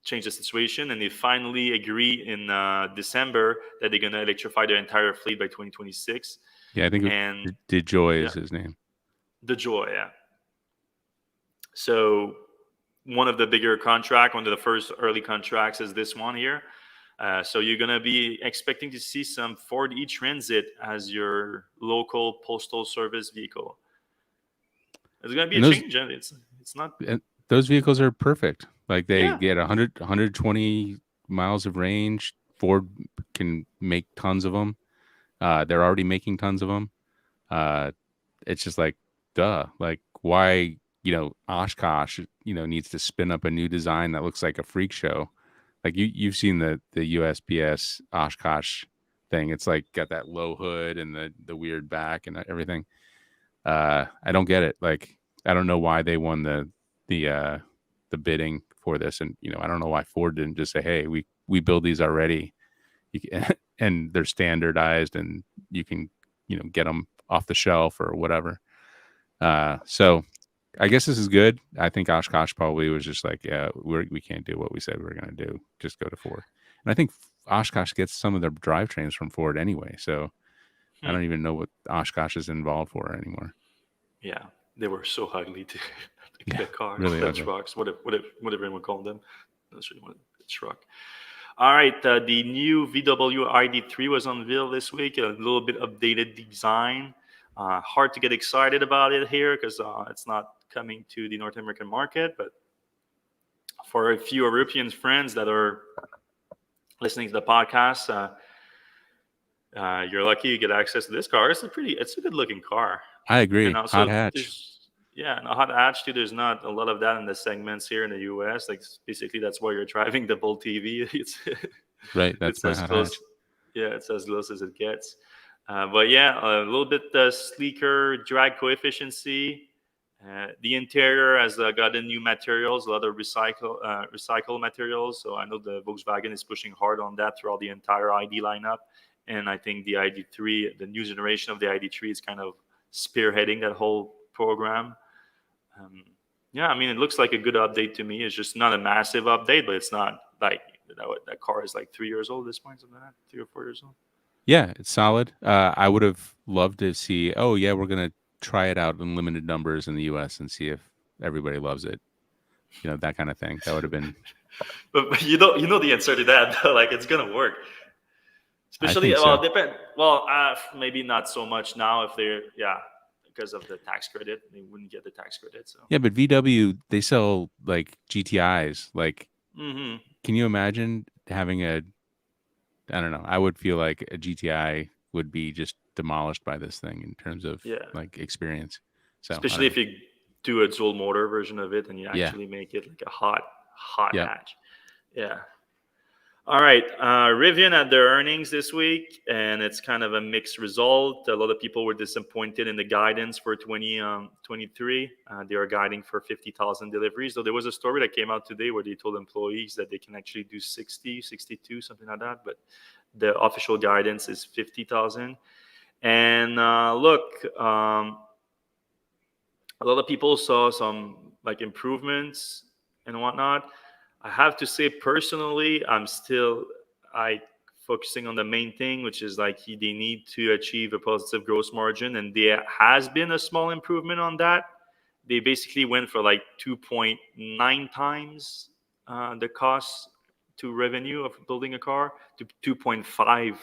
change the situation, and they finally agree in December that they're gonna electrify their entire fleet by 2026. Yeah, I think And DeJoy yeah, is his name. the joy, yeah. So one of the bigger contract, one of the first early contracts is this one here. So you're gonna be expecting to see some Ford e-Transit as your local postal service vehicle. It's gonna be a And change, and it's not. those vehicles are perfect. Like they Yeah. get 120 miles of range. Ford can make tons of them. They're already making tons of them. It's just like, duh. Like, why, Oshkosh, needs to spin up a new design that looks like a freak show. Like you've seen the USPS Oshkosh thing. It's like got that low hood and the weird back and everything. I don't get it. Like, I don't know why they won the bidding for this, and I don't know why Ford didn't just say, hey, we build these already. And they're standardized, and you can get them off the shelf or whatever. So I guess this is good. I think Oshkosh probably was just like, yeah, we can't do what we said we were going to do. Just go to Ford. And I think Oshkosh gets some of their drivetrains from Ford anyway. So I don't even know what Oshkosh is involved for anymore. Yeah, they were so ugly to the car, really the ugly. trucks, whatever anyone called them. That's really what the truck. All right, the new VW ID.3 was unveiled this week. A little bit updated design. Hard to get excited about it here because it's not coming to the North American market. But for a few European friends that are listening to the podcast, you're lucky you get access to this car. It's a good looking car. I agree. And Hot also, hatch. and a hot hatch too. There's not a lot of that in the segments here in the US. Like basically, that's why you're driving the Bolt TV. It's Right. That's it's my as hot close. hatch. Yeah, it's as close as it gets. But yeah, a little bit sleeker drag coefficiency. The interior has got new materials, a lot of recycle materials. So I know the Volkswagen is pushing hard on that throughout the entire ID lineup. And I think the ID.3, the new generation of the ID.3, is kind of spearheading that whole program. Yeah, I mean, it looks like a good update to me. It's just not a massive update, but it's not like that car is like 3 years old at this point, something like that, 3 or 4 years old. Yeah, it's solid. I would have loved to see, oh, yeah, we're going to try it out in limited numbers in the US and see if everybody loves it. That kind of thing. That would have been. But you know the answer to that, though. Like, it's going to work. Especially, I think so. Maybe not so much now if they're, because of the tax credit. They wouldn't get the tax credit. So Yeah, but VW, they sell like GTIs. Like, can you imagine having I don't know. I would feel like a GTI would be just demolished by this thing in terms of like experience. So especially if you do a dual motor version of it and you Yeah. actually make it like a hot Yep. hatch. Yeah. All right. Rivian had their earnings this week, and it's kind of a mixed result. A lot of people were disappointed in the guidance for 2023. They are guiding for 50,000 deliveries. So there was a story that came out today where they told employees that they can actually do 60, 62, something like that. But the official guidance is 50,000. And look, a lot of people saw some like improvements and whatnot. I have to say personally, I'm still focusing on the main thing, which is like they need to achieve a positive gross margin, and there has been a small improvement on that. They basically went for like 2.9 times the cost to revenue of building a car to 2.5.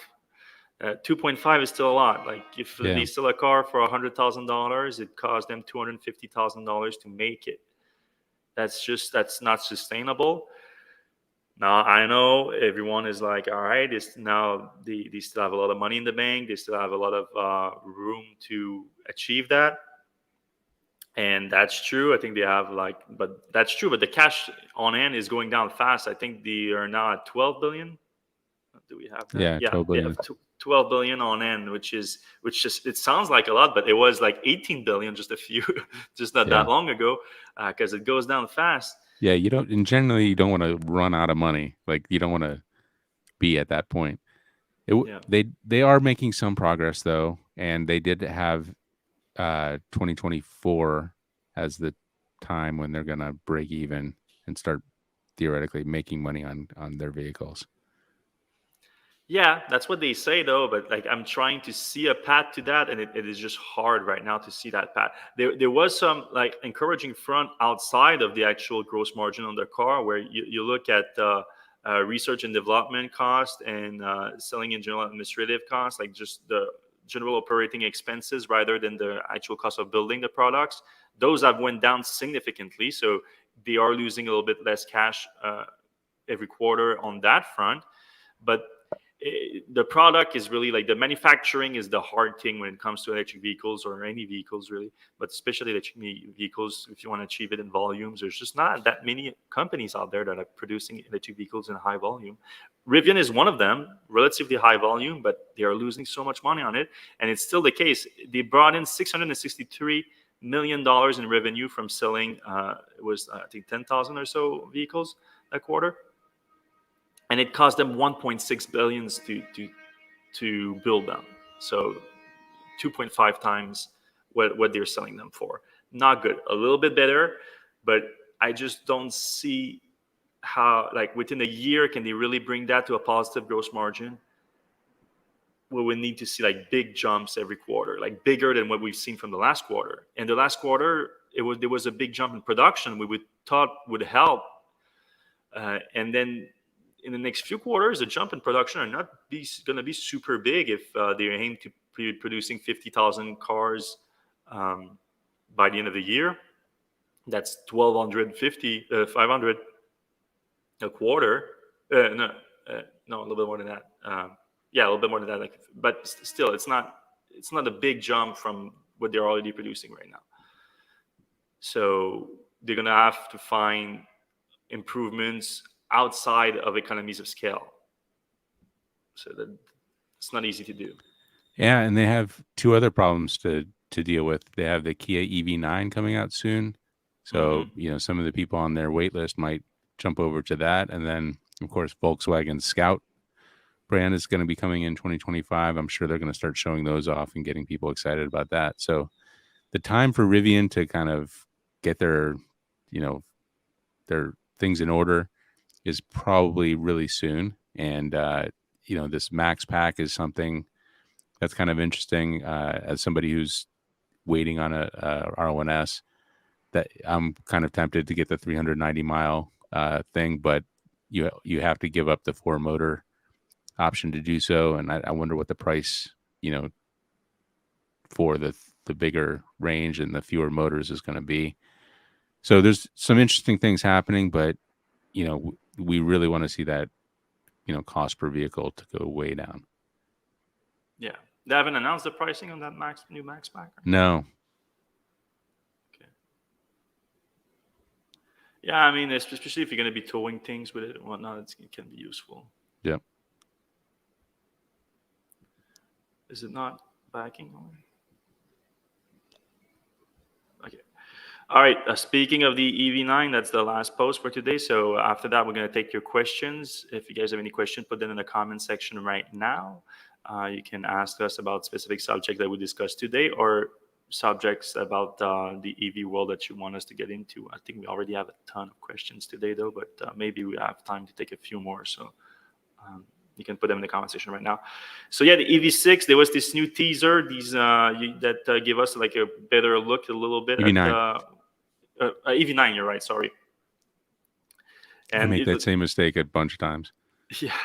2.5 is still a lot. Like if they sell a car for $100,000, it costs them $250,000 to make it. That's not sustainable. Now I know everyone is like, all right, they still have a lot of money in the bank. They still have a lot of room to achieve that. And that's true. I think they have but that's true. But the cash on hand is going down fast. I think they are now at 12 billion. Do we have that? Yeah, Yeah, 12 they billion. have 12 billion on end, which just it sounds like a lot, but it was like 18 billion just a few, just not Yeah. that long ago, because it goes down fast. Yeah, you don't, and generally you don't want to run out of money. Like you don't want to be at that point. Yeah, They are making some progress though, and they did have 2024 as the time when they're gonna break even and start theoretically making money on their vehicles. yeah, that's what they say though. But like, I'm trying to see a path to that, and it is just hard right now to see that path. There was some like encouraging front outside of the actual gross margin on the car, where you look at research and development cost and selling and general administrative costs, like just the general operating expenses rather than the actual cost of building the products. Those have went down significantly, so they are losing a little bit less cash every quarter on that front. But the product is really like the manufacturing is the hard thing when it comes to electric vehicles or any vehicles really, but especially electric vehicles. If you want to achieve it in volumes, there's just not that many companies out there that are producing electric vehicles in high volume. Rivian is one of them, relatively high volume, but they are losing so much money on it. And it's still the case. They brought in $663 million in revenue from selling it was I think 10,000 or so vehicles that quarter, and it cost them 1.6 billions to build them. So 2.5 times what they're selling them for. Not good. A little bit better, but I just don't see how, like, within a year can they really bring that to a positive gross margin. We would need to see like big jumps every quarter, like bigger than what we've seen from the last quarter. And the last quarter, there was a big jump in production we would thought would help, and then in the next few quarters, the jump in production are not going to be super big if they aim to be producing 50,000 cars by the end of the year. That's 1,250, 500 a quarter. No, a little bit more than that. Yeah, a little bit more than that. Like, but still, it's not a big jump from what they're already producing right now. So they're going to have to find improvements outside of economies of scale. So that it's not easy to do. Yeah, and they have two other problems to deal with. They have the Kia EV9 coming out soon. So, some of the people on their wait list might jump over to that. And then, of course, Volkswagen Scout brand is going to be coming in 2025. I'm sure they're going to start showing those off and getting people excited about that. So the time for Rivian to kind of get their things in order is probably really soon. And, this Max Pack is something that's kind of interesting as somebody who's waiting on a R1S, that I'm kind of tempted to get the 390-mile thing, but you have to give up the 4-motor option to do so. And I wonder what the price, for the bigger range and the fewer motors is going to be. So there's some interesting things happening, but, we really want to see that, cost per vehicle to go way down. Yeah. They haven't announced the pricing on that new Max Pack? No. Okay. Yeah, I mean, especially if you're going to be towing things with it and whatnot, it can be useful. Yep. Is it not backing on? Okay. All right. Speaking of the EV9, that's the last post for today. So after that, we're going to take your questions. If you guys have any questions, put them in the comment section right now. You can ask us about specific subject that we discussed today, or subjects about the EV world that you want us to get into. I think we already have a ton of questions today, though, but maybe we have time to take a few more. So you can put them in the comment section right now. So yeah, the EV6, there was this new teaser, that give us like a better look a little bit EV9. at EV9. You're right. Sorry. And I make that same mistake a bunch of times. Yeah.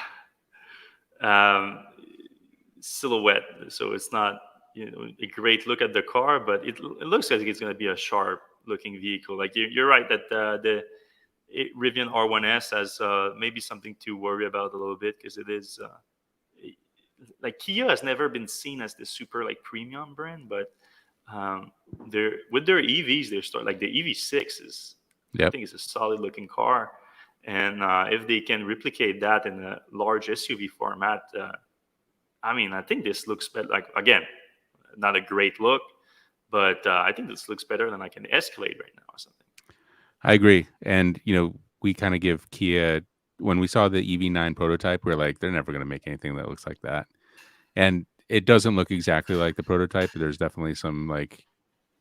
Silhouette. So it's not a great look at the car, but it looks like it's going to be a sharp looking vehicle. Like you're right that the Rivian R1S has maybe something to worry about a little bit, because it is like Kia has never been seen as the super like premium brand, but they're with their EVs. They start like the EV6 is, I Yep. think, it's a solid looking car, and if they can replicate that in a large SUV format, I mean, I think this looks better. Like, again, not a great look, but I think this looks better than like an Escalade right now or something. I agree. And, we kind of give Kia, when we saw the EV9 prototype, we're like, they're never going to make anything that looks like that. And it doesn't look exactly like the prototype, but there's definitely some like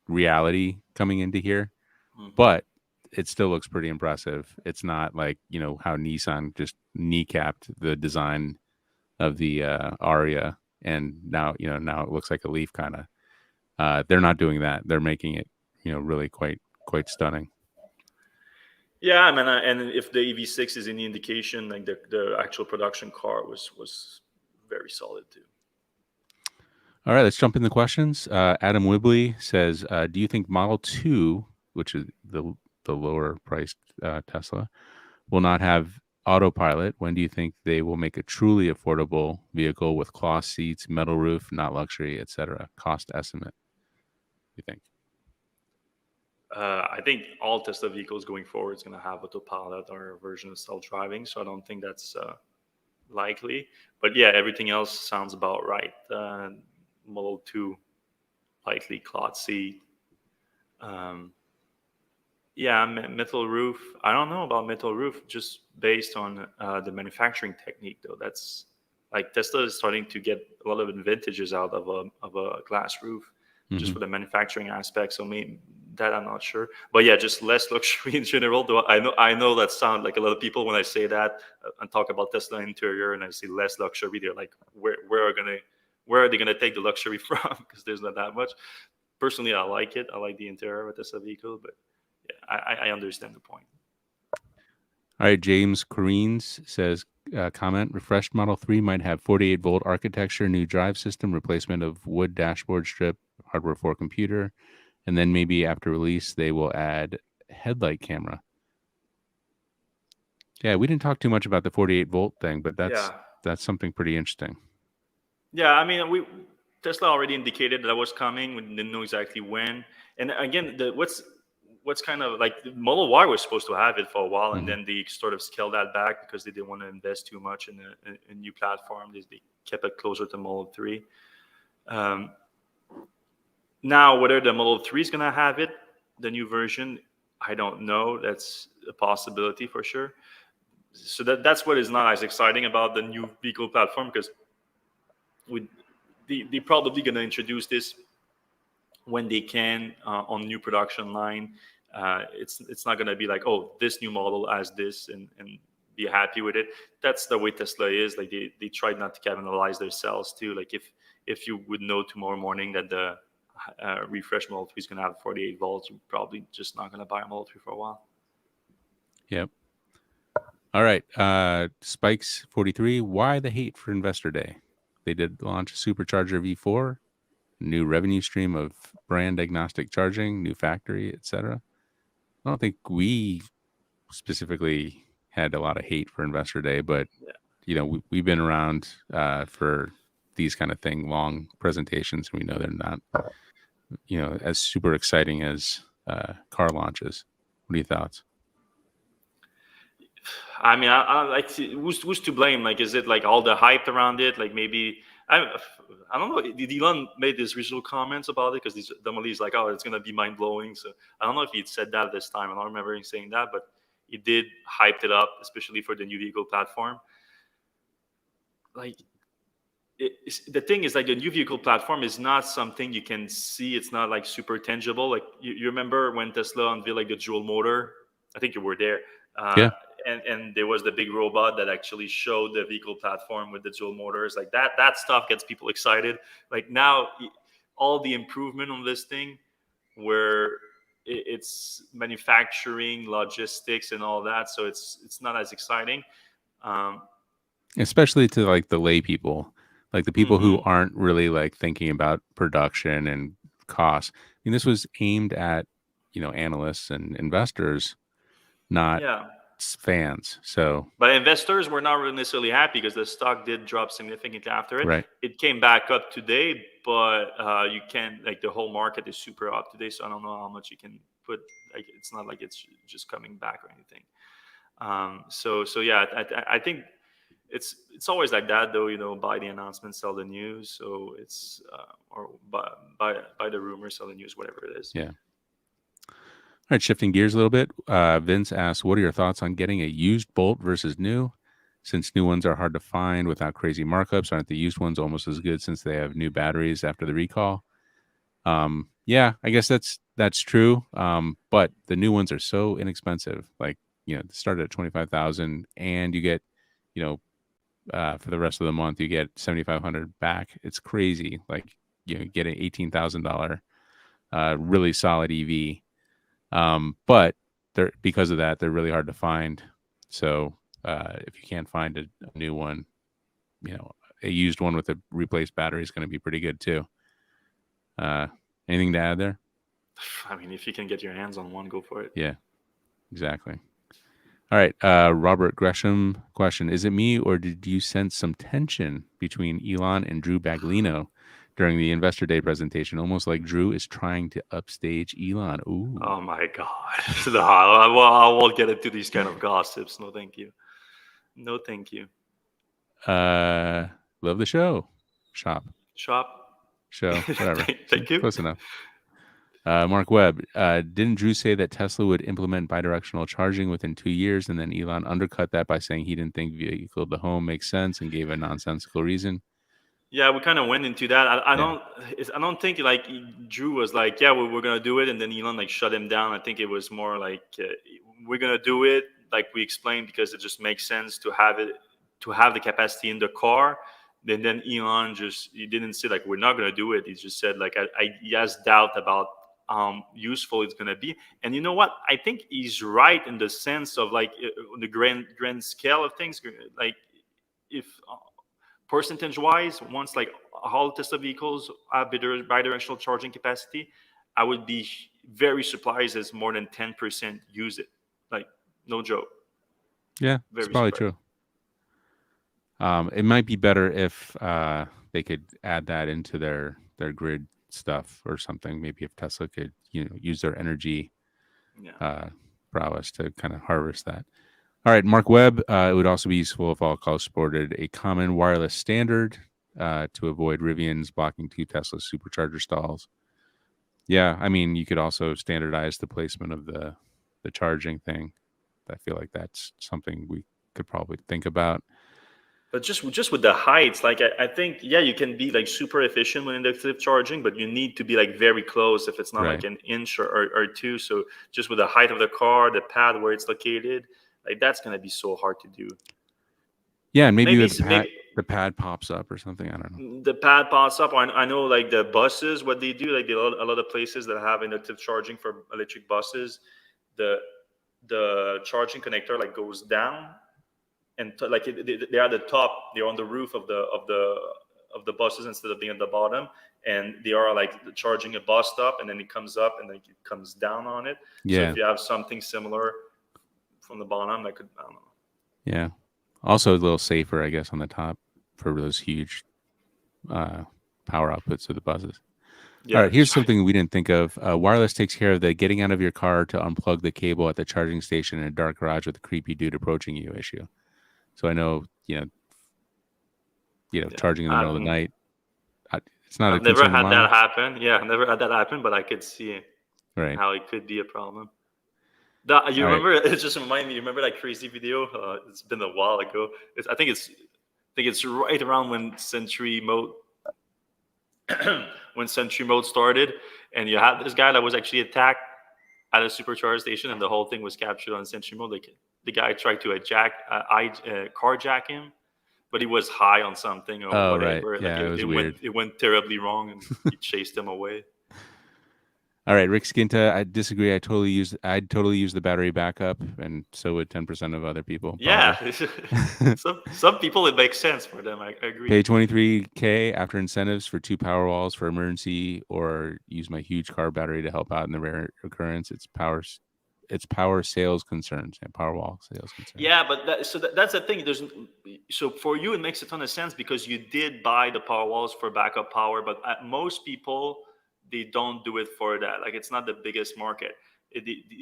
reality coming into here. Mm-hmm. But it still looks pretty impressive. It's not like, how Nissan just kneecapped the design of the Aria, and now it looks like a Leaf kind of. They're not doing that. They're making it, really quite stunning. Yeah, I mean, and if the EV6 is any indication, like the actual production car was very solid too. All right, let's jump in the questions. Adam Wibley says, "Do you think Model 2, which is the lower priced Tesla, will not have autopilot? When do you think they will make a truly affordable vehicle with cloth seats, metal roof, not luxury, etc.? Cost estimate. You think?" I think all Tesla vehicles going forward is going to have autopilot or a version of self-driving, so I don't think that's likely. But yeah, everything else sounds about right. Model 2, likely cloth seat. Yeah, metal roof. I don't know about metal roof, just based on the manufacturing technique, though. That's like Tesla is starting to get a lot of advantages out of a glass roof, just Mm-hmm. for the manufacturing aspect. So maybe that I'm not sure, but yeah, just less luxury in general. Though I know that sound like a lot of people when I say that and talk about Tesla interior and I say less luxury, they're like, where are they gonna take the luxury from? Because there's not that much. Personally, I like it. I like the interior of a Tesla vehicle, but yeah, I understand the point. All right, James Careens says, comment, refreshed Model 3 might have 48-volt architecture, new drive system, replacement of wood dashboard strip, hardware 4 computer, and then maybe after release they will add headlight camera. Yeah, we didn't talk too much about the 48-volt thing, but that's Yeah, something pretty interesting. yeah. I mean, we Tesla already indicated that was coming. We didn't know exactly when. And again, what's kind of like the Model Y was supposed to have it for a while, and Mm-hmm. then they sort of scaled that back because they didn't want to invest too much in a new platform. They kept it closer to Model 3. Um, Now, whether the Model 3 is going to have it, the new version, I don't know. That's a possibility for sure. So that's what is not as exciting about the new vehicle platform, because we, they probably going to introduce this when they can on new production line. It's not going to be like, oh, this new model has this, and be happy with it. That's the way Tesla is. Like they try not to cannibalize their sales too. Like if you would know tomorrow morning that the refresh Model 3 is going to have 48 volts, you're probably just not going to buy a Model 3 for a while. Yep. All right. Spikes 43. Why the hate for Investor Day? They did launch a Supercharger V4, new revenue stream of brand agnostic charging, new factory, etc. I don't think we specifically had a lot of hate for Investor Day, but we've been around for these kind of long presentations. We know they're not, as super exciting as car launches. What are your thoughts? I mean, I like who's to blame? Like, is it like all the hype around it? Like maybe I don't know. Did Elon made these visual comments about it? Because Damali's like, oh, it's gonna be mind blowing. So I don't know if he'd said that this time. I don't remember him saying that, but he did hyped it up, especially for the new vehicle platform. Like, the thing is, like, the new vehicle platform is not something you can see. It's not like super tangible. Like you remember when Tesla unveiled like the dual motor? I think you were there. Uh, Yeah. and there was the big robot that actually showed the vehicle platform with the dual motors. Like that stuff gets people excited. Like now, all the improvement on this thing, where it's manufacturing, logistics, and all that. So it's not as exciting. Um, Especially to like the lay people, like the people who mhm. aren't really like thinking about production and costs. I mean, this was aimed at, analysts and investors, not Yeah. fans. So, but investors were not really necessarily happy because the stock did drop significantly after it. right. It came back up today, but you can't, like, the whole market is super up today, so I don't know how much you can put. Like, it's not like it's just coming back or anything. So yeah, I think it's always like that, though. Buy the announcement, sell the news. So it's or buy the rumor, sell the news, whatever it is. Yeah. All right, shifting gears a little bit. Vince asks, what are your thoughts on getting a used Bolt versus new? Since new ones are hard to find without crazy markups, aren't the used ones almost as good since they have new batteries after the recall? Yeah, I guess that's true. But the new ones are so inexpensive. Like, they start at 25,000, and you get, for the rest of the month, you get 7,500 back. It's crazy. Like, you get an $18,000 really solid EV. But because of that, they're really hard to find. So if you can't find a new one, a used one with a replaced battery is going to be pretty good too. Anything to add there? I mean, if you can get your hands on one, go for it. Yeah, exactly. All right. Robert Gresham question. Is it me, or did you sense some tension between Elon and Drew Baglino during the Investor Day presentation? Almost like Drew is trying to upstage Elon. Ooh. Oh my God. No, I won't get into these kind of gossips. No, thank you. No, thank you. Love the show. Show, whatever. Thank you. Close enough. Mark Webb, didn't Drew say that Tesla would implement bidirectional charging within 2 years, and then Elon undercut that by saying he didn't think vehicle to home makes sense and gave a nonsensical reason? Yeah, we kind of went into that. I don't think like Drew was like, yeah, we're gonna do it, and then Elon like shut him down. I think it was more like we're gonna do it, like we explained, because it just makes sense to have the capacity in the car. Then Elon he didn't say like we're not gonna do it. He just said like he has doubt about useful it's gonna be. And you know what? I think he's right in the sense of like the grand scale of things. Like if percentage wise, once like all Tesla vehicles have bidirectional charging capacity, I would be very surprised as more than 10% use it. Like, no joke. Yeah, it's probably true. It might be better if they could add that into their grid stuff or something. Maybe if Tesla could use their energy prowess to kind of harvest that. All right, Mark Webb, it would also be useful if all cars supported a common wireless standard to avoid Rivians blocking 2 Tesla supercharger stalls. Yeah, I mean, you could also standardize the placement of the charging thing. I feel like that's something we could probably think about. But just with the heights, like I think, yeah, you can be like super efficient with inductive charging, but you need to be like very close if it's not like an inch or two. So just with the height of the car, the pad where it's located, like that's going to be so hard to do. Yeah, and maybe the pad pops up or something. I don't know. The pad pops up. I know like the buses, what they do, like a lot of places that have inductive charging for electric buses, the charging connector like goes down. And like they're at the top, they're on the roof of the buses instead of being at the bottom, and they are like charging a bus stop, and then it comes up and then it comes down on it. Yeah. So if you have something similar from the bottom, that could, I don't know. Yeah. Also a little safer, I guess, on the top for those huge power outputs of the buses. Yeah, all right, here's something we didn't think of. Wireless takes care of the getting out of your car to unplug the cable at the charging station in a dark garage with a creepy dude approaching you issue. So I know, charging in the middle of the night. It's not. I've never had that happen. Yeah, I've never had that happen, but I could see how it could be a problem. You remember? It just reminded me. You remember that crazy video? It's been a while ago. I think it's right around when Century Mode started, and you had this guy that was actually attacked at a supercharger station, and the whole thing was captured on Century Mode. Like, the guy tried to carjack him, but he was high on something or whatever. Right. Yeah, like it was weird. It went terribly wrong, and he chased him away. All right, Rick Skinta, I disagree. I'd totally use the battery backup, and so would 10% of other people. Yeah, some people it makes sense for them. I agree. Pay $23,000 after incentives for 2 power walls for emergency, or use my huge car battery to help out in the rare occurrence. It's it's power sales concerns and Powerwall sales concerns. Yeah, but that's the thing. So for you it makes a ton of sense because you did buy the power walls for backup power, but most people they don't do it for that. Like it's not the biggest market.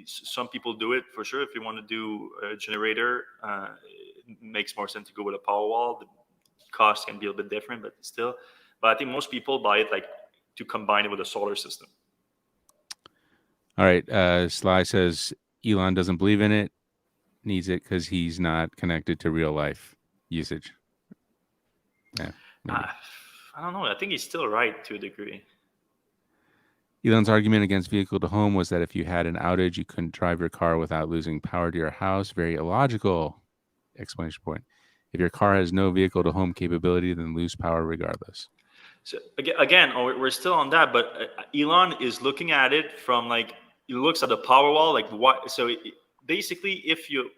Some people do it for sure. If you want to do a generator, it makes more sense to go with a power wall. The cost can be a little bit different, but still. But I think most people buy it like to combine it with a solar system. All right. Sly says Elon doesn't believe in it, needs it because he's not connected to real life usage. Yeah, I don't know. I think he's still right to a degree. Elon's argument against vehicle to home was that if you had an outage, you couldn't drive your car without losing power to your house. Very illogical explanation point. If your car has no vehicle to home capability, then lose power regardless. So again, we're still on that, but Elon is looking at it from like he looks at the power wall, like what. So basically, if you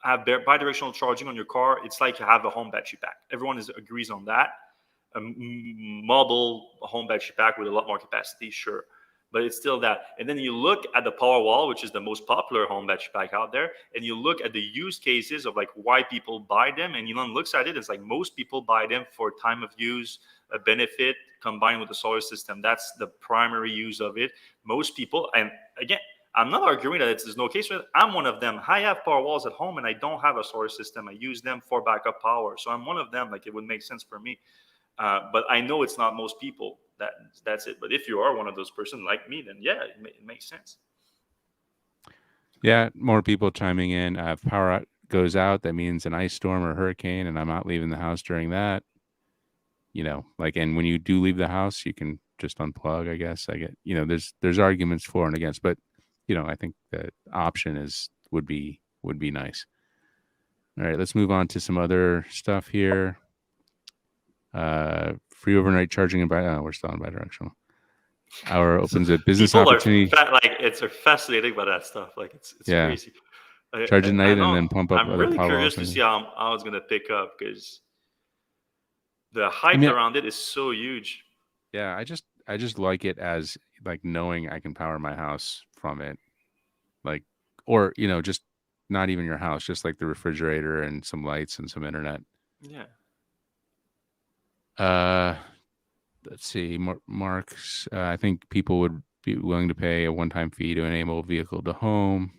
have bidirectional charging on your car, it's like you have a home battery pack. Everyone agrees on that. A model home battery pack with a lot more capacity, sure, but it's still that. And then you look at the power wall, which is the most popular home battery pack out there, and you look at the use cases of like why people buy them. And Elon looks at it, it's like most people buy them for time of use, a benefit combined with the solar system. That's the primary use of it. Most people, and again, I'm not arguing that there's no case for it. I'm one of them. I have power walls at home and I don't have a solar system. I use them for backup power. So I'm one of them. Like it would make sense for me. But I know it's not most people. That's it. But if you are one of those person like me, then yeah, it makes sense. Yeah, more people chiming in. If power goes out, that means an ice storm or hurricane, and I'm not leaving the house during that. And when you do leave the house, you can just unplug, I guess. I get, there's arguments for and against, but I think the option would be nice. All right, let's move on to some other stuff here. Free overnight charging and we're still on bidirectional. Our opens a business opportunity. It's fascinating by that stuff. Like it's crazy. Charge at night and then pump up. I'm really curious to see how it's gonna pick up because the hype around it is so huge. Yeah, I just like it as like knowing I can power my house from it, like, or just not even your house, just like the refrigerator and some lights and some internet. Yeah. Let's see, Mark's. I think people would be willing to pay a one-time fee to enable vehicle to home.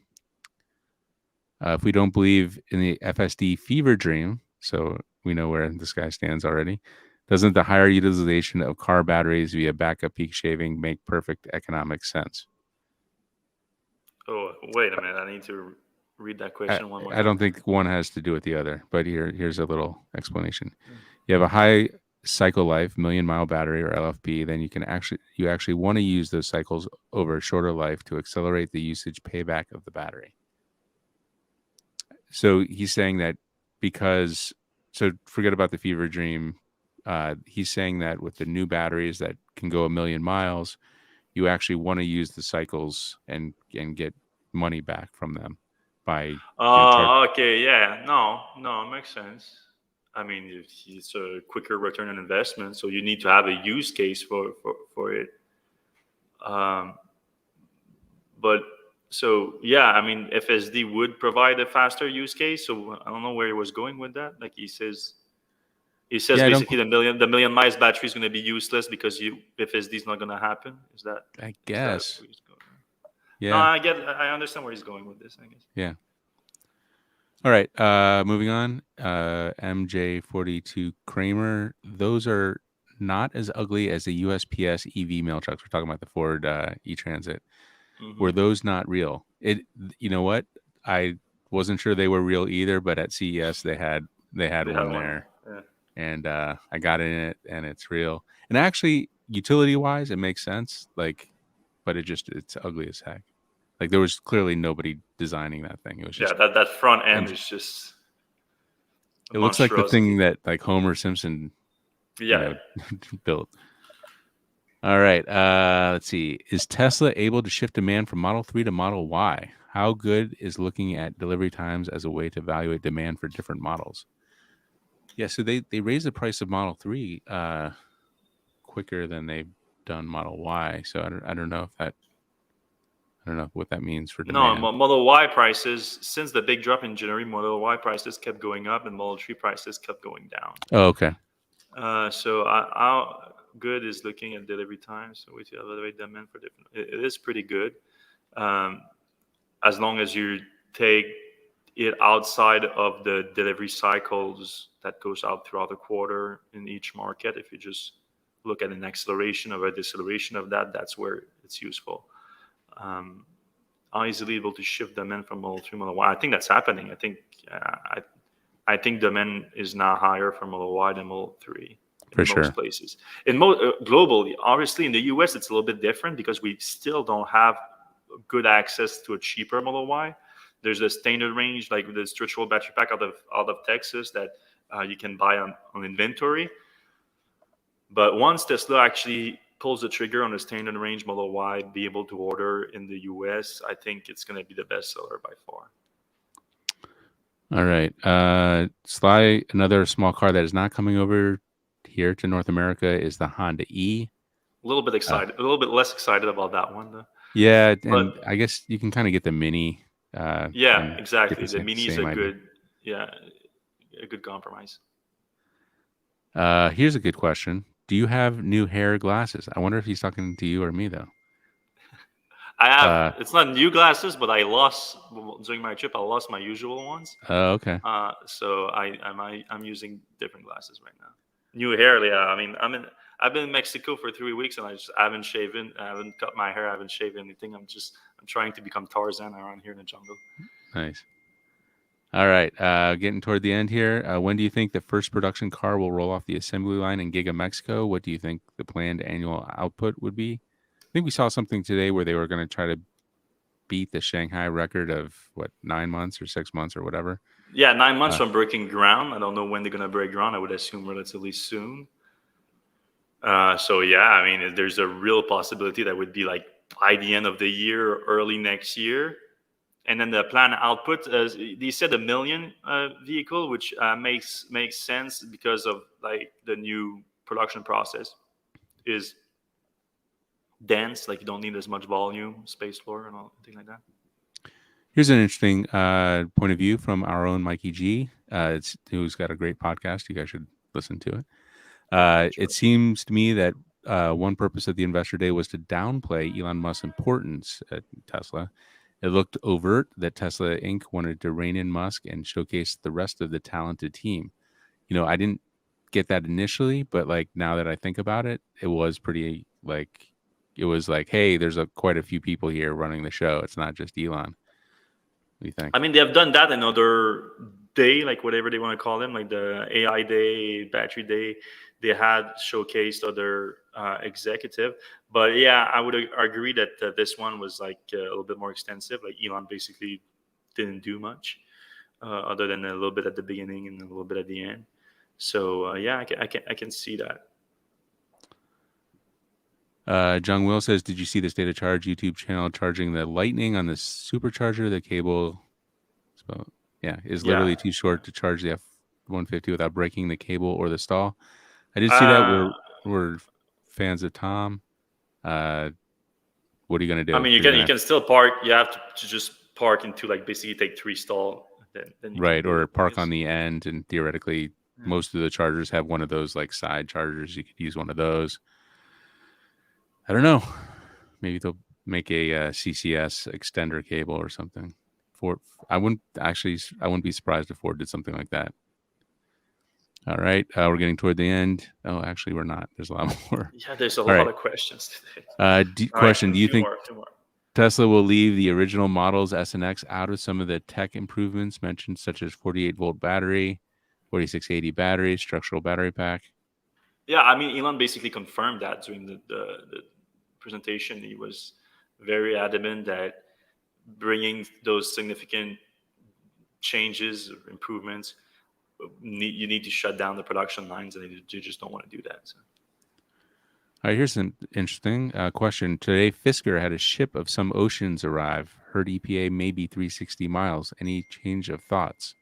If we don't believe in the FSD fever dream, so we know where this guy stands already. Doesn't the higher utilization of car batteries via backup peak shaving make perfect economic sense? Oh, wait a minute. I need to read that question one more time. I don't think one has to do with the other, but here's a little explanation. You have a high cycle life, million-mile battery or LFP, then you actually want to use those cycles over a shorter life to accelerate the usage payback of the battery. So he's saying that so forget about the fever dream. He's saying that with the new batteries that can go 1 million miles, you actually want to use the cycles and get money back from them by. Okay, yeah, no, it makes sense. I mean, it's a quicker return on investment, so you need to have a use case for it. But so yeah, I mean, FSD would provide a faster use case. So I don't know where he was going with that. Like he says basically the million miles battery is going to be useless because FSD is not going to happen. Is that? I guess. Yeah. No, I understand where he's going with this. I guess. Yeah. All right. Moving on. MJ42 Kramer. Those are not as ugly as the USPS EV mail trucks. We're talking about the Ford e-Transit. Mm-hmm. Were those not real? You know what? I wasn't sure they were real either, but at CES they had one there. Yeah. And I got in it and it's real. And actually, utility wise, it makes sense. Like, but it's ugly as heck. Like there was clearly nobody designing that thing. It was just that front end is just. It looks like the thing that like Homer Simpson, built. All right. Let's see. Is Tesla able to shift demand from Model 3 to Model Y? How good is looking at delivery times as a way to evaluate demand for different models? Yeah. So they raised the price of Model 3 quicker than they've done Model Y. So I don't know if that. don't know what that means for No, demand. Model Y prices, since the big drop in January, Model Y prices kept going up and Model 3 prices kept going down. Oh, okay. So our good is looking at delivery time. So we evaluate demand for different. It is pretty good, as long as you take it outside of the delivery cycles that goes out throughout the quarter in each market. If you just look at an acceleration or a deceleration of that, that's where it's useful. Easily able to shift demand from Model 3 Model Y. I think that's happening. I think demand is now higher for Model Y than Model 3 For in sure. most places. Globally, obviously in the US, it's a little bit different because we still don't have good access to a cheaper Model Y. There's a standard range, like the structural battery pack out of Texas that you can buy on inventory. But once Tesla actually pulls the trigger on the standard range Model Y, be able to order in the US, I think it's going to be the best seller by far. All right. Sly, another small car that is not coming over here to North America is the Honda E. A little bit excited, a little bit less excited about that one though. Yeah, But and I guess you can kind of get the Mini. yeah, And exactly. get The Mini is same idea. a good compromise. Here's a good question. Do you have new hair glasses? I wonder if he's talking to you or me, though. I have. It's not new glasses, but I lost during my trip. I lost my usual ones. Oh, okay. So I'm using different glasses right now. New hair, yeah. I mean, I've been in Mexico for 3 weeks and I haven't shaven. I haven't cut my hair. I haven't shaved anything. I'm trying to become Tarzan around here in the jungle. Nice. All right. Getting toward the end here. When do you think the first production car will roll off the assembly line in Giga Mexico? What do you think the planned annual output would be? I think we saw something today where they were going to try to beat the Shanghai record of 9 months or 6 months or whatever. Yeah, 9 months from breaking ground. I don't know when they're going to break ground. I would assume relatively soon. So yeah, I mean, there's a real possibility that would be like by the end of the year, or early next year. And then the planned output, they said 1 million vehicle, which makes sense because of like the new production process is dense. Like you don't need as much volume, space floor, and all things like that. Here's an interesting point of view from our own Mikey G, who's got a great podcast. You guys should listen to it. Sure. It seems to me that one purpose of the Investor Day was to downplay Elon Musk's importance at Tesla. It looked overt that Tesla Inc. wanted to rein in Musk and showcase the rest of the talented team. I didn't get that initially, but like now that I think about it, it was pretty like, it was like, hey, there's quite a few people here running the show. It's not just Elon. What do you think? I mean, they have done that another day, like whatever they want to call them, like the AI day, battery day. They had showcased other executive, but yeah, I would agree that this one was like a little bit more extensive. Like Elon basically didn't do much other than a little bit at the beginning and a little bit at the end. So yeah, I can see that. John Will says, did you see the State of Charge YouTube channel charging the Lightning on the Supercharger? The cable is literally too short to charge the F-150 without breaking the cable or the stall. I did see that. We're fans of Tom. What are you going to do? I mean, you can still park. You have to just park into like basically take 3 stall. Then you right, or park on the end, and theoretically, most of the chargers have one of those like side chargers. You could use one of those. I don't know. Maybe they'll make a CCS extender cable or something. I wouldn't be surprised if Ford did something like that. All right, we're getting toward the end. Oh, actually, we're not. There's a lot more. Yeah, there's a lot of questions today. Do you think more. Tesla will leave the original models S and X out of some of the tech improvements mentioned, such as 48-volt battery, 4680 battery, structural battery pack? Yeah, I mean, Elon basically confirmed that during the presentation. He was very adamant that bringing those significant changes, improvements, you need to shut down the production lines, and they just don't want to do that. So. All right, here's an interesting question. Today, Fisker had a ship of some oceans arrive. Heard EPA maybe 360 miles. Any change of thoughts?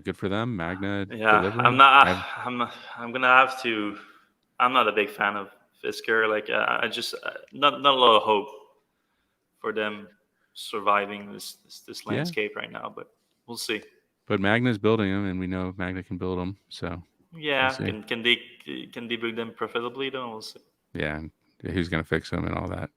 Good for them. Magna. Yeah, delivery? I'm gonna have to. I'm not a big fan of Fisker. Like I just not a lot of hope for them surviving this Yeah. landscape right now. But we'll see. But Magna's building them, and we know Magna can build them. So we'll Yeah, see. can they build them profitably though? We'll see. Yeah. And who's going to fix them and all that?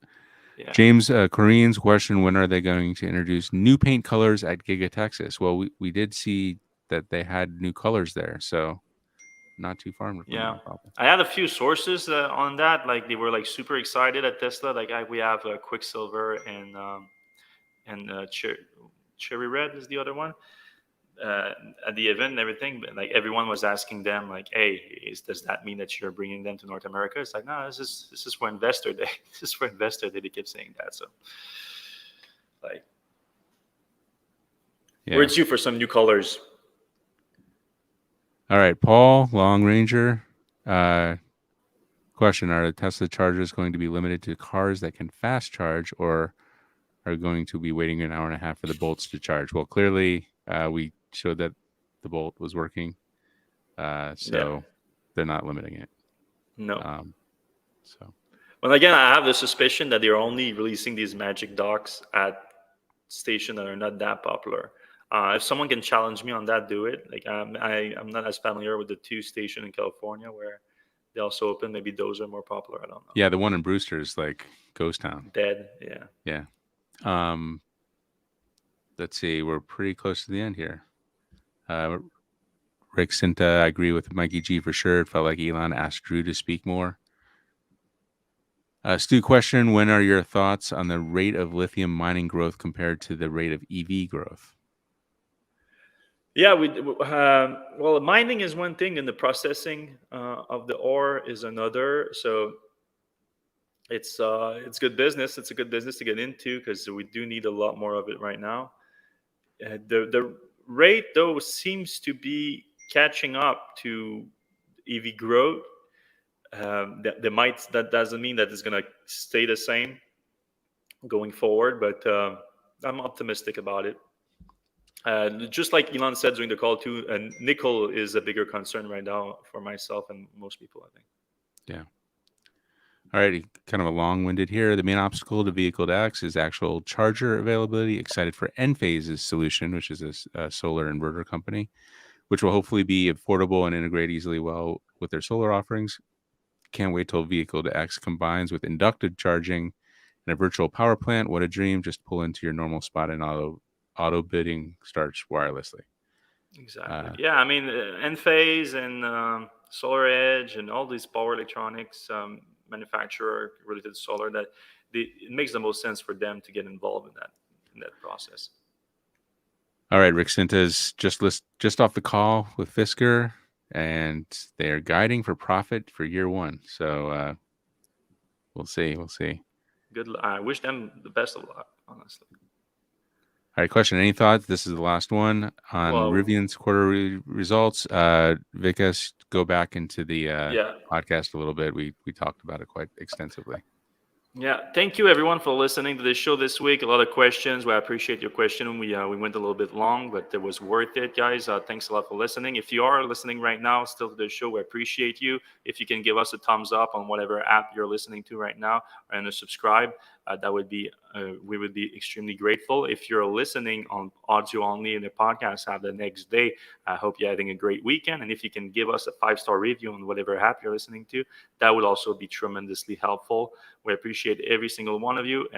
Yeah. James Korean's question: when are they going to introduce new paint colors at Giga Texas? Well, we did see that they had new colors there, so not too far from Yeah, now, probably. I had a few sources on that. Like they were like super excited at Tesla. Like we have Quicksilver and Cherry Red is the other one at the event and everything. But like everyone was asking them like, "Hey, does that mean that you're bringing them to North America?" It's like, no, this is for Investor Day. This is for Investor Day. They kept saying that. So like, Yeah. we're due for some new colors. All right, Paul, Long Ranger. Question: are the Tesla chargers going to be limited to cars that can fast charge, or are going to be waiting an hour and a half for the bolts to charge? Well, clearly, we showed that the bolt was working, so they're not limiting it. No. So, Well, again, I have the suspicion that they're only releasing these magic docks at stations that are not that popular. If someone can challenge me on that, do it. Like I'm not as familiar with the two station in California where they also open. Maybe those are more popular. I don't know. yeah, the one in Brewster is like ghost town. Dead. Yeah. Yeah. Let's see. We're pretty close to the end here. Rick Sinta, I agree with Mikey G for sure. It felt like Elon asked Drew to speak more. Stu, question: when are your thoughts on the rate of lithium mining growth compared to the rate of EV growth? Yeah, well, mining is one thing, and the processing of the ore is another. So it's good business. It's a good business to get into because we do need a lot more of it right now. The rate though seems to be catching up to EV growth. That doesn't mean that it's going to stay the same going forward, but I'm optimistic about it. Just like Elon said during the call too, nickel is a bigger concern right now for myself and most people, I think. Yeah. All right, kind of a long-winded here. The main obstacle to Vehicle to X is actual charger availability. Excited for Enphase's solution, which is a solar inverter company, which will hopefully be affordable and integrate easily well with their solar offerings. Can't wait till Vehicle to X combines with inductive charging and a virtual power plant. What a dream. Just pull into your normal spot and auto bidding starts wirelessly. Exactly. Yeah, I mean, Enphase and Solar Edge and all these power electronics manufacturer related to solar it makes the most sense for them to get involved in that process. All right, Rick Sinta's just off the call with Fisker, and they are guiding for profit for year one. So we'll see. I wish them the best of luck, honestly. All right, question. Any thoughts? This is the last one on Rivian's quarterly results. Vikas, go back into the podcast a little bit. We talked about it quite extensively. Yeah, thank you everyone for listening to this show this week. A lot of questions. We appreciate your question. We went a little bit long, but it was worth it, guys. Thanks a lot for listening. If you are listening right now still to the show, we appreciate you. If you can give us a thumbs up on whatever app you're listening to right now and subscribe, that would be we would be extremely grateful. If you're listening on audio only in the podcast app the next day, I hope you're having a great weekend. And if you can give us a 5-star review on whatever app you're listening to, that would also be tremendously helpful. We appreciate every single one of you. And